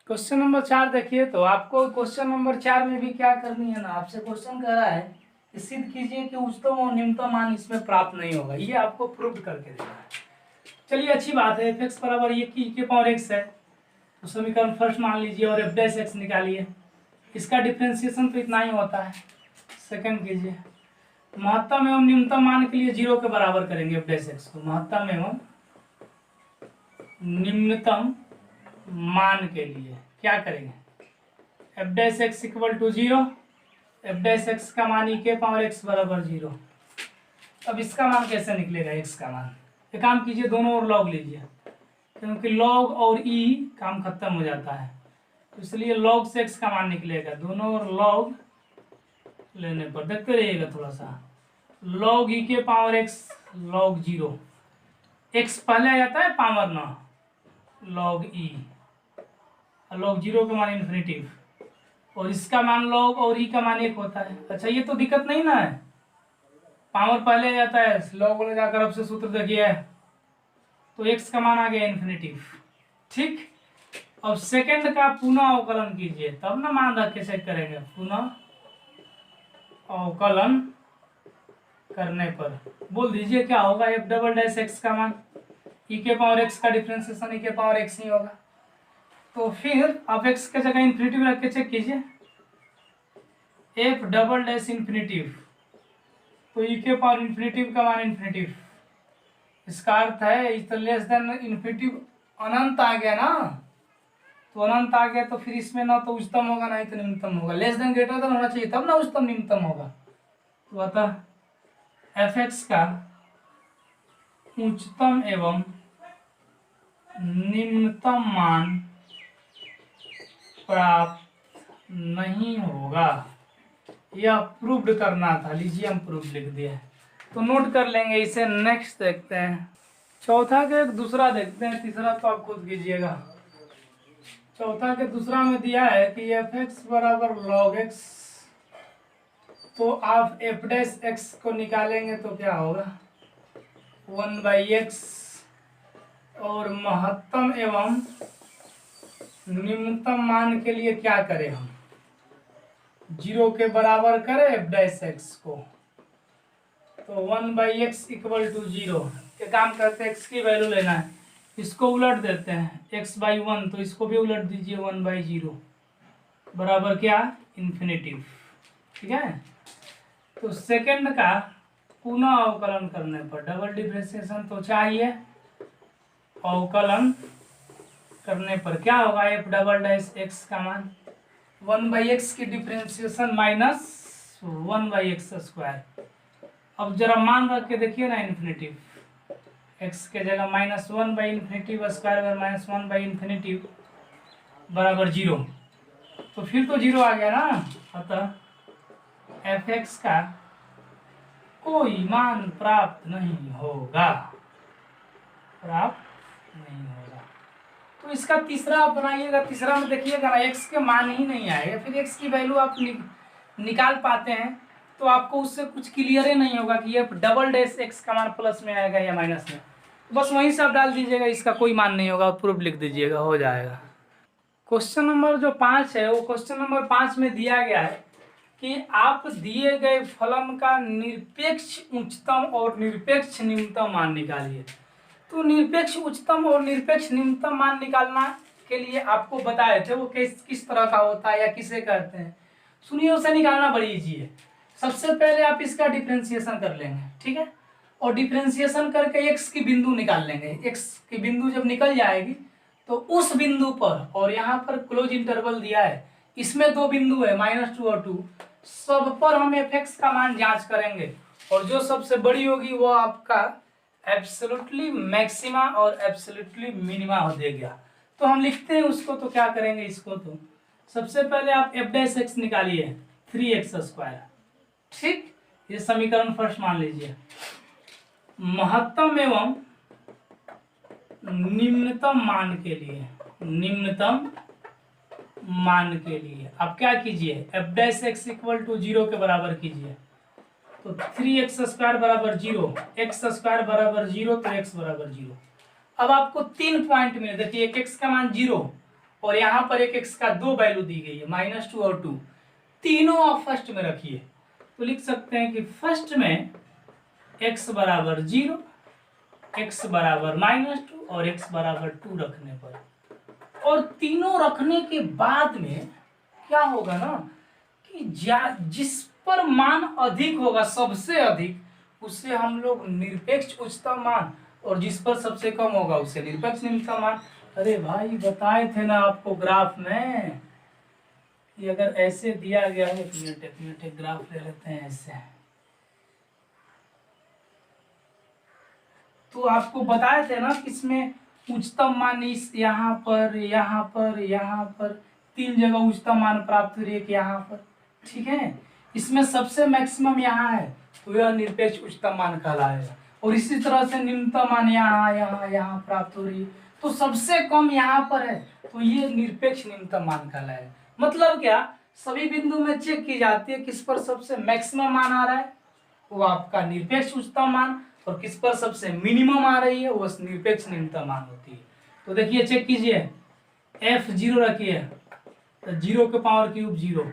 क्वेश्चन नंबर 4 देखिए, तो आपको क्वेश्चन नंबर 4 में भी क्या करनी है ना, आपसे क्वेश्चन कह रहा है कि सिद्ध कीजिए कि उच्चतम और निम्नतम मान इसमें प्राप्त नहीं होगा, ये आपको प्रूव करके देना है। चलिए अच्छी बात है, f(x) बराबर ये की पावर x है, तो समीकरण फर्स्ट मान लीजिए और f(x) निकालिए, इसका डिफ्रेंसिएशन तो इतना ही होता है। सेकंड कीजिए, महत्तम एवं न्यूनतम मान के लिए 0 के बराबर करेंगे f(x) को, महत्तम एवं निम्नतम मान के लिए क्या करेंगे, f(x) = 0, f(x) का मान e पावर x बराबर 0। अब इसका मान कैसे निकलेगा, x का मान, एक काम कीजिए दोनों ओर लॉग लीजिए, क्योंकि लॉग और e काम खत्म हो जाता है, तो इसलिए लॉग से x का मान निकलेगा, दोनों ओर लॉग लेने पर देखते रहिएगा थोड़ा सा, log e power x log 0, x पहले आ जाता है पावर ना, लॉग e, लॉग 0 का मान इन्फिनिटिव, और इसका मान लॉग और e का मान 1 होता है। अच्छा ये तो दिक्कत नहीं ना है, पावर पहले आ जाता है, लॉग ले जाकर अब से सूत्र देखिए, तो x का मान आ गया इन्फिनिटिव, ठीक। अब सेकंड का पुनः अवकलन कीजिए, तब ना मान रख के चेक करेंगे, पुनः अवकलन करने पर बोल दीजिए क्या होगा, f"x का मान, e पावर x का डिफरेंशिएशन e पावर x नहीं होगा, तो फिर आप x के जगह इन्फिनिटिव रख के चेक कीजिए, f" इन्फिनिटिव, तो e पावर इन्फिनिटिव का मान इन्फिनिटिव, इसका अर्थ है इस लेस देन इन्फिनिटिव अनंत आ गया ना, तो अनंत आ गया तो फिर इसमें ना तो उच्चतम होगा ना ही तो निम्नतम होगा, लेस देन ग्रेटर देन होना चाहिए तब ना उच्चतम निम्नतम होगा। तो अतः f(x) का उच्चतम एवं निम्नतम मान प्राप्त नहीं होगा, यह प्रूव्ड करना था, लीजिए हम प्रूफ लिख दिए, तो नोट कर लेंगे इसे। नेक्स्ट देखते हैं, चौथा के एक दूसरा देखते हैं, तीसरा तो आप खुद कीजिएगा। चौथा के दूसरा में दिया है कि f(x) बराबर log x, तो आप f'(x) को निकालेंगे तो क्या होगा 1/x, और महत्तम एवं निम्नतम मान के लिए क्या करें हम, 0 के बराबर करें f'(x) को, तो 1/x = 0, ये काम करते हैं x की वैल्यू लेना है, इसको उलट देते हैं x/1, तो इसको भी उलट दीजिए 1/0 बराबर क्या इन्फिनिटिव, ठीक है। तो सेकंड का पुनः अवकलन करने पर डबल डिफरेंशिएशन तो चाहिए, अवकलन करने पर क्या होगा, एफ डबल डैश एक्स का मान 1/x की डिफ्रेंसिएशन माइनस 1/x स्क्वायर। अब जरा मान रख के देखिए ना, इन्फिनिटिव x के जगह -1/इन्फिनिटिव स्क्वायर अगर -1/इन्फिनिटिव बराबर 0, तो फिर तो 0 आ गया ना। अतः एफ एक्स का कोई मान प्राप्त नहीं होगा, प्राप्त नहीं होगा। तो इसका तीसरा आप बनाइएगा, तीसरा में देखिएगा ना x के मान ही नहीं आएगा, फिर x की वैल्यू आप निकाल पाते हैं तो आपको उससे कुछ क्लियर ही नहीं होगा कि ये डबल डैश x का मान प्लस में आएगा या माइनस में। बस वहीं से आप डाल दीजिएगा, इसका कोई मान नहीं होगा, प्रूफ लिख दीजिएगा, हो जाएगा। क्वेश्चन नंबर जो 5 है वो क्वेश्चन नंबर 5 में दिया गया है कि आप दिए गए फलन का निरपेक्ष उच्चतम और निरपेक्ष निम्नतम मान निकालिए। तो निरपेक्ष उच्चतम और निरपेक्ष निम्नतम मान निकालना के लिए आपको बताए थे, वो किस तरह का होता है या किसे कहते हैं। सुनिए, उसे निकालना बड़ी इजी है। सबसे पहले आप इसका डिफ्रेंसिएशन कर लेंगे, ठीक है, और डिफ्रेंसिएशन करके x की बिंदु निकाल लेंगे। x की बिंदु जब निकल जाएगी तो उस बिंदु पर, और यहाँ पर क्लोज इंटरवल दिया है, इसमें 2 बिंदु है -2 और 2, सब पर हम fx का मान जांच करेंगे और जो सबसे बड़ी होगी वो आपका एब्सोल्युटली मैक्सिमा और एब्सोल्युटली मिनिमा हो देगा। तो हम लिखते हैं उसको, तो क्या करेंगे इसको, तो सबसे पहले आप एफ डैश एक्स निकालिए 3x स्क्वायर, ठीक, ये समीकरण फर्स्ट मान लीजिए। महत्तम एवं निम्नतम मान के लिए, निम्नतम मान के लिए आप क्या कीजिए, F dash X equal to 0 के बराबर कीजिए। तो 3x स्क्वायर बराबर 0, x स्क्वायर बराबर 0, तो x बराबर 0। अब आपको 3 पॉइंट मिले, देखिए एक x का मान 0 और यहाँ पर एक x का 2 वैल्यू दी गई है, -2 और 2, तीनों आप फर्स्ट में रखिए। तो लिख सकते हैं कि फर्स्ट में x बराबर 0, x बराबर -2 और x बराबर 2 रखने पर, और तीनों रखने के बाद में क्या होगा ना कि जिस पर मान अधिक होगा, सबसे अधिक, उससे हम लोग निरपेक्ष उच्चतम मान, और जिस पर सबसे कम होगा उससे निरपेक्ष निम्नतम मान। अरे भाई बताए थे ना आपको ग्राफ में, ये अगर ऐसे दिया गया है, एक मिनट एक ग्राफ ले लेते हैं ऐसे, तो आपको बताए थे ना कि इसमें उच्चतम मान इस यहाँ पर, यहाँ पर, यहाँ पर 3 जगह उच्चतम मान प्राप्त हो रही है, यहाँ पर, ठीक है। इसमें सबसे मैक्सिमम यहाँ है तो यह निरपेक्ष उच्चतम मान कहलाएगा, और इसी तरह से निम्नतम मान यहाँ यहाँ यहाँ प्राप्त हो रही है, तो सबसे कम यहाँ पर है तो ये निरपेक्ष निम्नतम मान कहलाएगा। मतलब क्या, सभी बिंदु में चेक की जाती है किस पर सबसे मैक्सिमम मान आ रहा है वो आपका निरपेक्ष उच्चतम मान, और किस पर सबसे मिनिमम आ रही है वो निरपेक्ष निम्नतम मान होती है। तो देखिए चेक कीजिए, f 0 रखिए तो 0 के पावर क्यूब 0,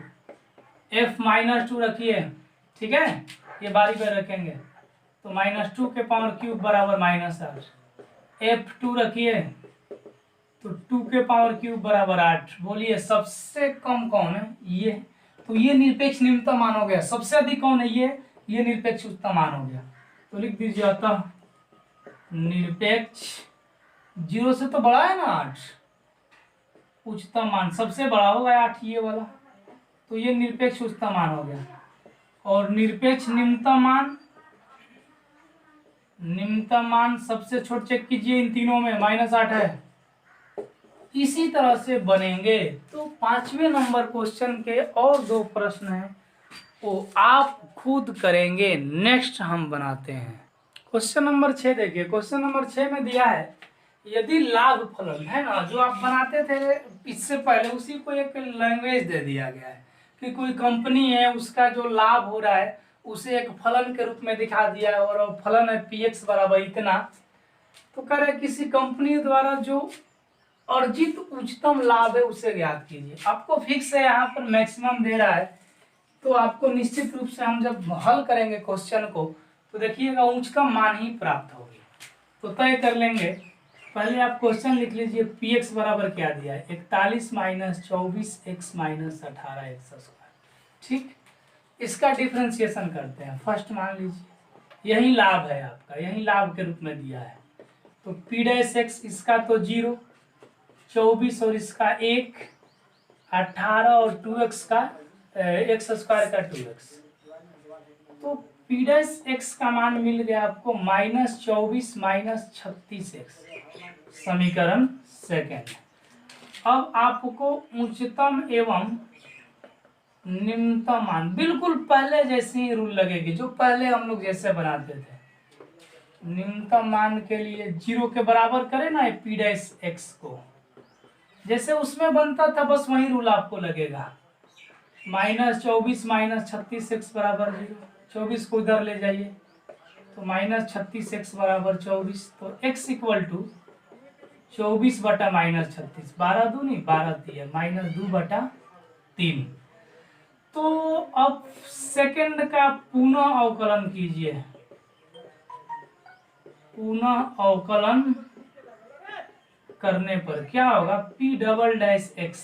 f -2 रखिए, ठीक है, ये बारी पर रखेंगे तो -2 के पावर क्यूब बराबर -8, f2 रखिए तो 2 के पावर क्यूब बराबर 8। बोलिए सबसे कम कौन है, ये, तो ये निरपेक्ष निम्नतम मान हो गया। सबसे अधिक कौन है, ये निरपेक्ष उच्चतम मान हो गया। तो लिख दीजिए, अतः निरपेक्ष 0 से तो बड़ा है ना 8, उच्चतम मान सबसे बड़ा होगा 8 ये वाला, तो ये निरपेक्ष उच्चतम मान हो गया। और निरपेक्ष निम्नतम मान, निम्नतम मान सबसे छोटा चेक कीजिए, इन तीनों में -8 है, इसी तरह से बनेंगे। तो 5वें नंबर क्वेश्चन के और 2 प्रश्न हैं वो आप खुद करेंगे, नेक्स्ट हम बनाते हैं। क्वेश्चन नंबर 6 देखिए, क्वेश्चन नंबर 6 में दिया है यदि लाभ फलन है ना, जो आप बनाते थे इससे पहले, उसी को एक लैंग्वेज दे दिया गया है कि कोई कंपनी है, उसका जो लाभ हो रहा है उसे एक फलन के रूप में दिखा दिया है, और फलन है px बराबर इतना। तो कह रहे किसी कंपनी द्वारा जो अर्जित उच्चतम लाभ है उसे ज्ञात कीजिए। आपको फिक्स है यहाँ पर मैक्सिमम दे रहा है, तो आपको निश्चित रूप से हम जब हल करेंगे क्वेश्चन को तो देखिएगा उच्चतम मान ही प्राप्त होगी। तो तय कर लेंगे, पहले आप क्वेश्चन लिख लीजिए, px बराबर क्या दिया है, 41 - 24x - 18x स्क्वायर, ठीक। इसका डिफ्रेंसिएशन करते हैं। फर्स्ट मान लीजिए यही लाभ है आपका, यही लाभ के रूप में दिया है, तो p डैश x इसका तो 0, 24 और इसका 1, 18 और 2x का एक्स स्क्वायर का 2x। तो पी डैश एक्स का मान मिल गया आपको -24 -36x, समीकरण सेकेंड। अब आपको उच्चतम एवं निम्नतम मान बिल्कुल पहले जैसे ही रूल लगेगी जो पहले हम लोग जैसे बनाते थे। निम्नतम मान के लिए 0 के बराबर करें ना पी डैश एक्स को, जैसे उसमें बनता था बस वही रूल आपको लगेगा। -24 -36x बराबर 0, 24 को उधर ले जाइए तो -36x बराबर 24, तो x इक्वल टू 24 बटा -36, 12 दूनी 12 दिया -2 बटा 3। तो अब सेकंड का पुनः अवकलन कीजिए, पुनः अवकलन करने पर क्या होगा, p डबल डैश एक्स,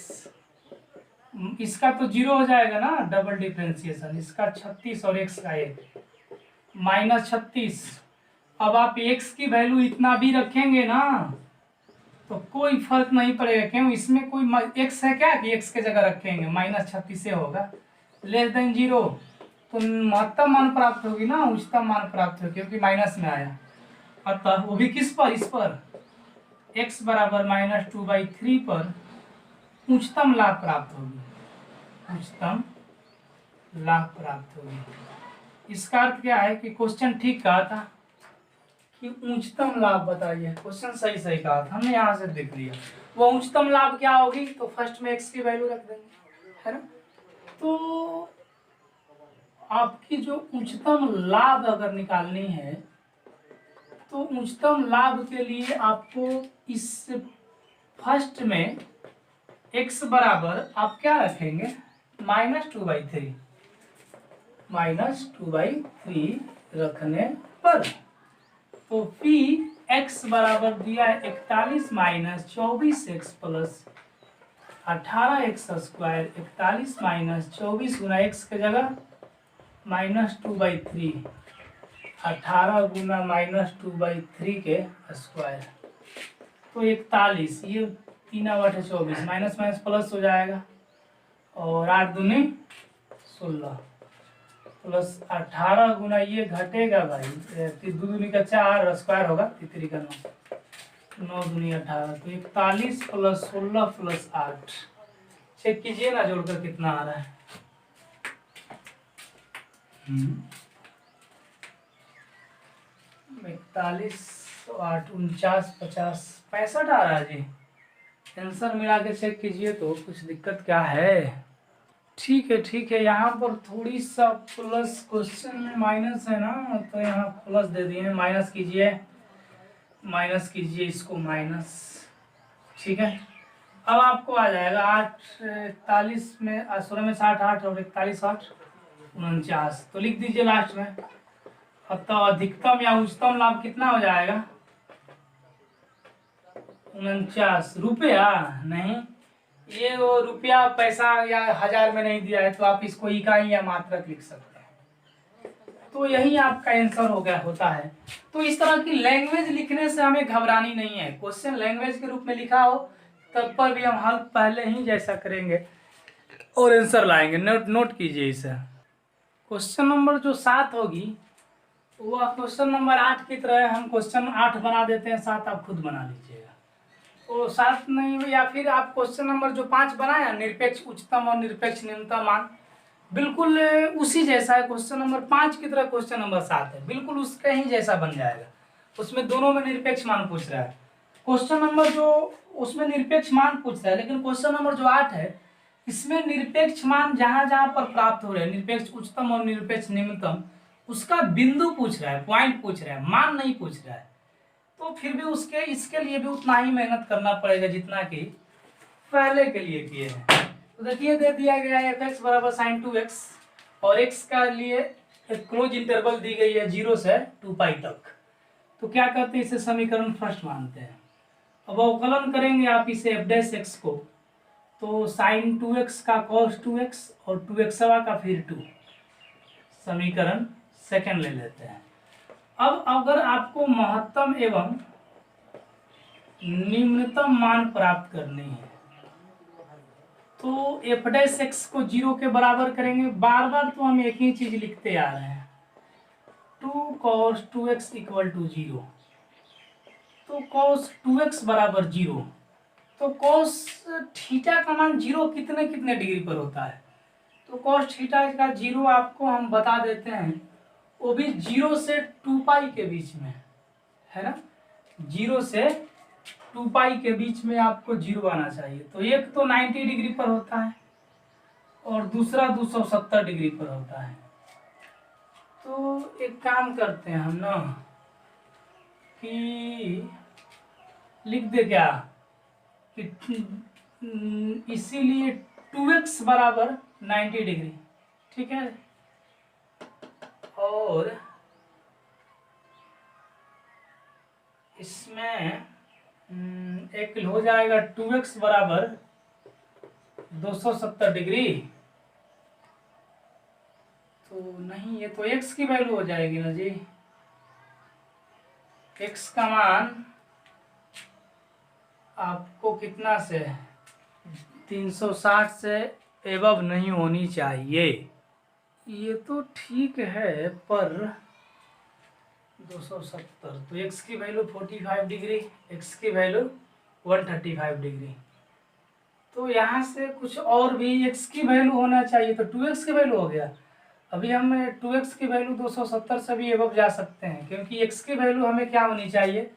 इसका तो 0 हो जाएगा ना डबल डिफरेंशिएशन, इसका 36 और x का 1 -36। अब आप x की वैल्यू इतना भी रखेंगे ना तो कोई फर्क नहीं पड़ेगा, क्यों इसमें कोई x है क्या कि x के जगह रखेंगे, -36 से होगा <0, तो महत्तम मान प्राप्त होगी ना, उच्चतम मान प्राप्त होगी क्योंकि माइनस में आया। अतः वो भी किस पर, इस पर x बराबर -2/3 पर उच्चतम लाभ प्राप्त होगी, उच्चतम लाभ प्राप्त होगी। इसका अर्थ क्या है कि क्वेश्चन ठीक कहा था कि उच्चतम लाभ बताइए, क्वेश्चन सही सही कहा था, हमने यहाँ से देख लिया। वो उच्चतम लाभ क्या होगी, तो फर्स्ट में x की वैल्यू रख देंगे, है ना। तो आपकी जो उच्चतम लाभ अगर निकालनी है तो उच्चतम लाभ के लिए आपको इस फर्स्ट में x बराबर आप क्या रखेंगे, -2/3, -2/3 रखने पर तो p x बराबर दिया है 41 -24x प्लस 18x स्क्वायर, 41 -24 गुना x के जगह -2/3, 18 गुना -2/3 के स्क्वायर, तो 41, ये 3/24 माइनस माइनस प्लस हो जाएगा, और 8 दूनी 16 प्लस 18 गुना ये घटेगा भाई, 2 दूनी का 4 स्क्वायर होगा, 3 का 9 दूनी 18, तो 41 प्लस 16 प्लस 8, चेक कीजिए ना जोड़कर कितना आ रहा है। 41 8 49 50 65 आ रहा है जी। आंसर मिला के चेक कीजिए तो कुछ दिक्कत क्या है। ठीक है, यहाँ पर थोड़ी सा प्लस, क्वेश्चन में माइनस है ना तो यहाँ प्लस दे दिए, माइनस कीजिए इसको माइनस, ठीक है। अब आपको आ जाएगा 8 41 में 16 में 60 8 और 41 8 49, तो लिख दीजिए लास्ट में। तो अधिकतम या उच्चतम लाभ कितना हो जाएगा, 49 रुपया, नहीं ये वो रुपया पैसा या हजार में नहीं दिया है तो आप इसको इकाई या मात्रक लिख सकते हैं, तो यही आपका आंसर हो गया होता है। तो इस तरह की लैंग्वेज लिखने से हमें घबरानी नहीं है, क्वेश्चन लैंग्वेज के रूप में लिखा हो तब पर भी हम हल पहले ही जैसा करेंगे और आंसर लाएंगे। नोट कीजिए इसे। क्वेश्चन नंबर जो 7 होगी वह क्वेश्चन नंबर 8 की तरह हम क्वेश्चन 8 बना देते हैं, 7 आप खुद बना लीजिएगा। तो 7 नहीं, या फिर आप क्वेश्चन नंबर जो 5 बनाया निरपेक्ष उच्चतम और निरपेक्ष निम्नतम मान, बिल्कुल उसी जैसा है, क्वेश्चन नंबर 5 की तरह क्वेश्चन नंबर 7 है, बिल्कुल उसके ही जैसा बन जाएगा। उसमें दोनों में निरपेक्ष मान पूछ रहा है, क्वेश्चन नंबर जो उसमें निरपेक्ष मान पूछ रहा है, लेकिन क्वेश्चन नंबर जो 8 है इसमें निरपेक्ष मान जहां जहां पर प्राप्त हो रहे हैं, निरपेक्ष उच्चतम और निरपेक्ष निम्नतम, उसका बिंदु पूछ रहा है, पॉइंट पूछ रहा है, मान नहीं पूछ रहा है। तो फिर भी इसके लिए भी उतना ही मेहनत करना पड़ेगा जितना कि पहले के लिए किए हैं। तो देखिए दे दिया गया है fx बराबर sin 2x और x का लिए एक क्लोज इंटरवल दी गई है 0 से 2π तक। तो क्या करते हैं, इसे समीकरण फर्स्ट मानते हैं। अब अवकलन करेंगे आप इसे f' को, तो sin 2x का cos 2x और 2x का फिर 2, समीकरण सेकंड ले लेते हैं। अब अगर आपको महत्तम एवं निम्नतम मान प्राप्त करनी है। तो एफ डैश एक्स को 0 के बराबर करेंगे। बार बार तो हम एक ही चीज लिखते आ रहे हैं, 2 cos 2x इक्वल टू 0। तो cos 2x बराबर 0। तो cos थीटा का मान 0 कितने कितने डिग्री पर होता है? तो cos थीटा का 0 आपको हम बता देते हैं, वो भी 0 से 2 पाई के बीच में है ना। 0 से 2 पाई के बीच में आपको 0 आना चाहिए। तो एक तो 90 डिग्री पर होता है और दूसरा 270 डिग्री पर होता है। तो एक काम करते हैं हम ना कि लिख दे क्या कि इसीलिए 2x बराबर 90 डिग्री, ठीक है। और इसमें एक हो जाएगा 2x बराबर 270 डिग्री। तो नहीं, ये तो x की वैल्यू हो जाएगी ना जी। x का मान आपको कितना से 360 से एबव नहीं होनी चाहिए। ये तो ठीक है, पर 270 तो x की वैल्यू 45 डिग्री, x की वैल्यू 135 डिग्री। तो यहाँ से कुछ और भी x की वैल्यू होना चाहिए, तो 2x की वैल्यू हो गया। अभी हम 2x की वैल्यू 270 से भी एबव जा सकते हैं, क्योंकि x की वैल्यू हमें क्या होनी चाहिए,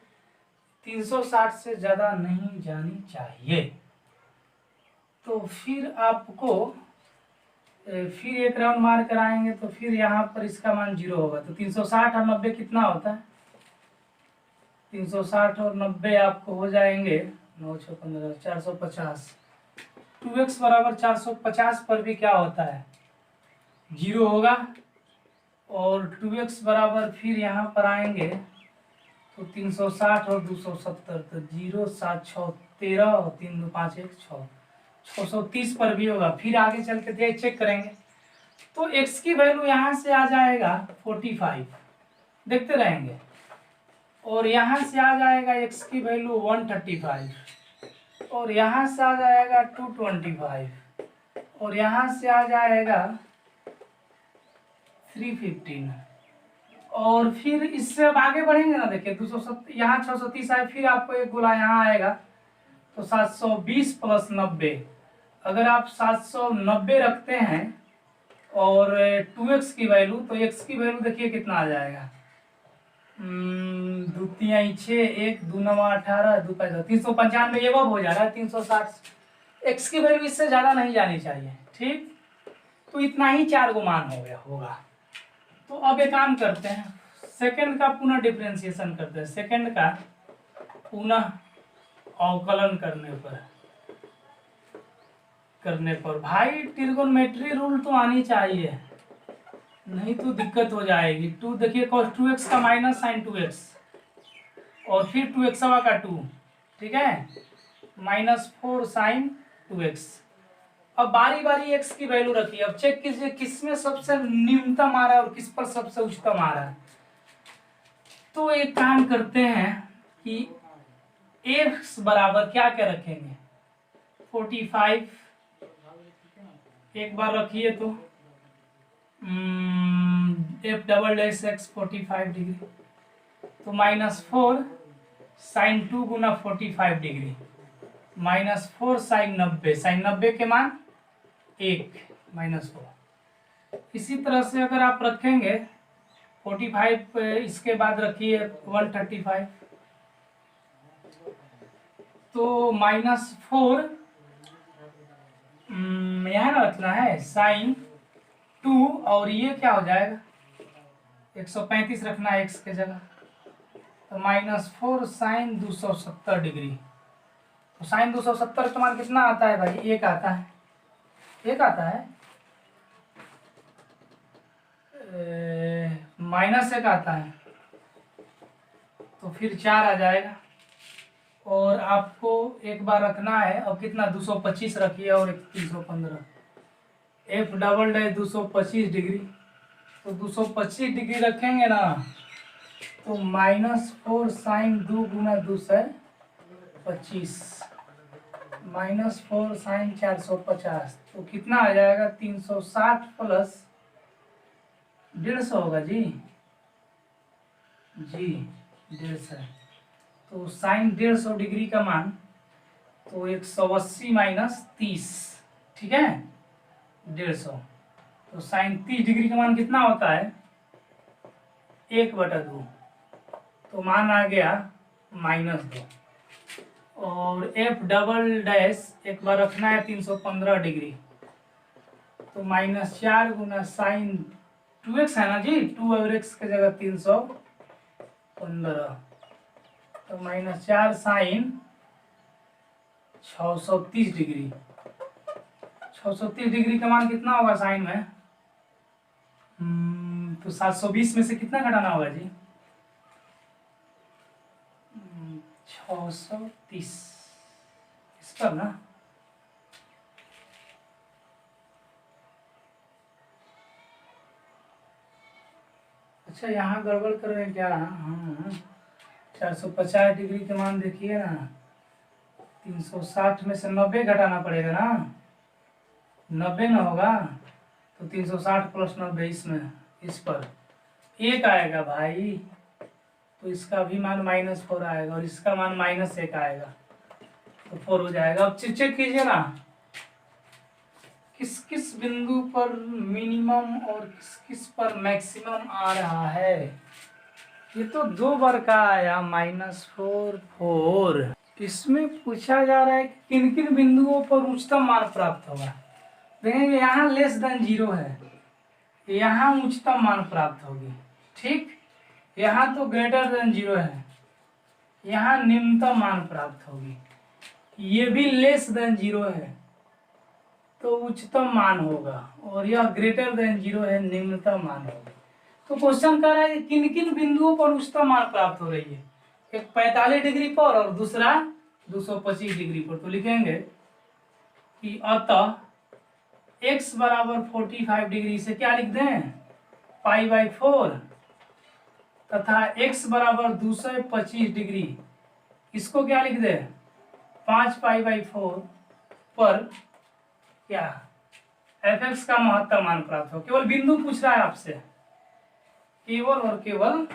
360 से ज़्यादा नहीं जानी चाहिए। तो फिर आपको फिर एक राउंड मार कर आएंगे, तो फिर यहाँ पर इसका मान 0 होगा। तो 360 और 90 कितना होता है? 360 और 90 आपको हो जाएंगे 9 6 15 450। 2x बराबर 450 पर भी क्या होता है, 0 होगा। और 2x बराबर फिर यहाँ पर आएंगे तो 360 और 270, तो 0 7 6 13 और 3 2 5 1 6 630 पर भी होगा। फिर आगे चल के चेक करेंगे, तो x की वैल्यू यहाँ से आ जाएगा 45, देखते रहेंगे। और यहाँ से आ जाएगा x की वैल्यू 135, और यहाँ से आ जाएगा 225, और यहाँ से आ जाएगा 315। और फिर इससे अब आगे बढ़ेंगे ना, देखिए 270 यहाँ 630 आए, फिर आपको एक गोला यहाँ आएगा तो 720 प्लस 90। अगर आप 790 रखते हैं और 2x की वैल्यू, तो x की वैल्यू देखिए कितना आ जाएगा, 2 3 6 1 2 9 18 2 5 395 ये अब हो जा रहा है 360। x की वैल्यू इससे ज़्यादा नहीं जानी चाहिए, ठीक। तो इतना ही 4 गो मान हो गया होगा। तो अब एक काम करते हैं, सेकंड का पुनः डिफरेंशिएशन करते हैं। सेकंड का पुनः अवकलन करने पर भाई ट्रिगोनोमेट्री रूल तो आनी चाहिए, नहीं तो दिक्कत हो जाएगी। 2 देखिए cos 2x का माइनस साइन 2x, और फिर 2x का 2, ठीक है, -4 साइन 2x। अब बारी बारी x की वैल्यू रखिए। अब चेक कीजिए किस में सबसे निम्नतम आ रहा है और किस पर सबसे उच्चतम आ रहा है। तो एक काम करते हैं कि x बराबर क्या क्या रखेंगे, 45 एक बार रखिए, तो f double dash x 45 degree, तो -4 साइन 2 गुना 45 डिग्री, -4 साइन 90, साइन 90 के मान 1 -4। इसी तरह से अगर आप रखेंगे 45, इसके बाद रखिए 135, तो -4 यहाँ ना रखना है साइन 2, और ये क्या हो जाएगा 135 रखना है x के जगह, तो -4 साइन 270 डिग्री। तो साइन 270 का मान कितना आता है भाई, 1 आता है, 1 आता है, -1 आता है, तो फिर 4 आ जाएगा। और आपको एक बार रखना है, अब कितना 225 रखिए और 315, f डबल डैश 225 डिग्री, तो 225 डिग्री रखेंगे ना, तो -4 साइन 2 गुना 2 325 -4 साइन 450, तो कितना आ जाएगा? 360 प्लस 150 होगा जी। जी 150, तो साइन 150 डिग्री का मान तो 180 माइनस 30, ठीक है, 150, तो साइन 30 डिग्री का मान कितना होता है? 1/2, तो मान आ गया -2। और एफ डबल डैश एक बार रखना है 315 डिग्री, तो -4 गुना साइन 2x है ना जी, 2 और x की जगह 315, तो -4 साइन 630 डिग्री। 630 डिग्री का मान कितना होगा साइन में? तो 720 में से कितना घटाना होगा जी? 630 इस पर ना, अच्छा यहाँ गड़बड़ कर रहे हैं क्या? हाँ 450 डिग्री के मान देखिए ना, 360 में से 90 घटाना पड़ेगा ना, 90 ना होगा, तो 360 प्लस 90 इसमें, इस पर 1 आएगा भाई, तो इसका भी मान -4 आएगा और इसका मान -1 आएगा, तो 4 हो जाएगा। अब चेक कीजिए ना, किस किस बिंदु पर मिनिमम और किस किस पर मैक्सिमम आ रहा है। ये तो 2 बार का आया -4 4। इसमें पूछा जा रहा है कि किन किन बिंदुओं पर उच्चतम मान प्राप्त होगा। देखेंगे यहाँ लेस देन 0 है, यहाँ उच्चतम मान प्राप्त होगी, ठीक, यहाँ तो ग्रेटर देन 0 है, यहाँ निम्नतम मान प्राप्त होगी, ये भी लेस देन 0 है तो उच्चतम मान होगा, और यह ग्रेटर देन 0 है, निम्नतम मान होगा। तो क्वेश्चन कह रहा है कि किन किन बिंदुओं पर उच्चतम मान प्राप्त हो रही है, एक 45 डिग्री पर और दूसरा 225 डिग्री पर। तो लिखेंगे कि अतः x बराबर 45 डिग्री से क्या लिख दें, π/4, तथा x बराबर 225 डिग्री, इसको क्या लिख दे, 5π/4 पर क्या fx का महत्तम मान प्राप्त हो। केवल बिंदु पूछ रहा है आपसे, केवल और केवल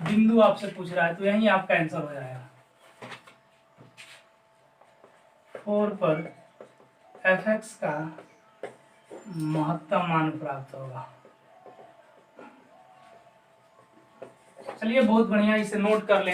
बिंदु आपसे पूछ रहा है, तो यही आपका आंसर हो जाएगा। 4 पर fx का महत्तम मान प्राप्त होगा। चलिए बहुत बढ़िया, इसे नोट कर लेंगे।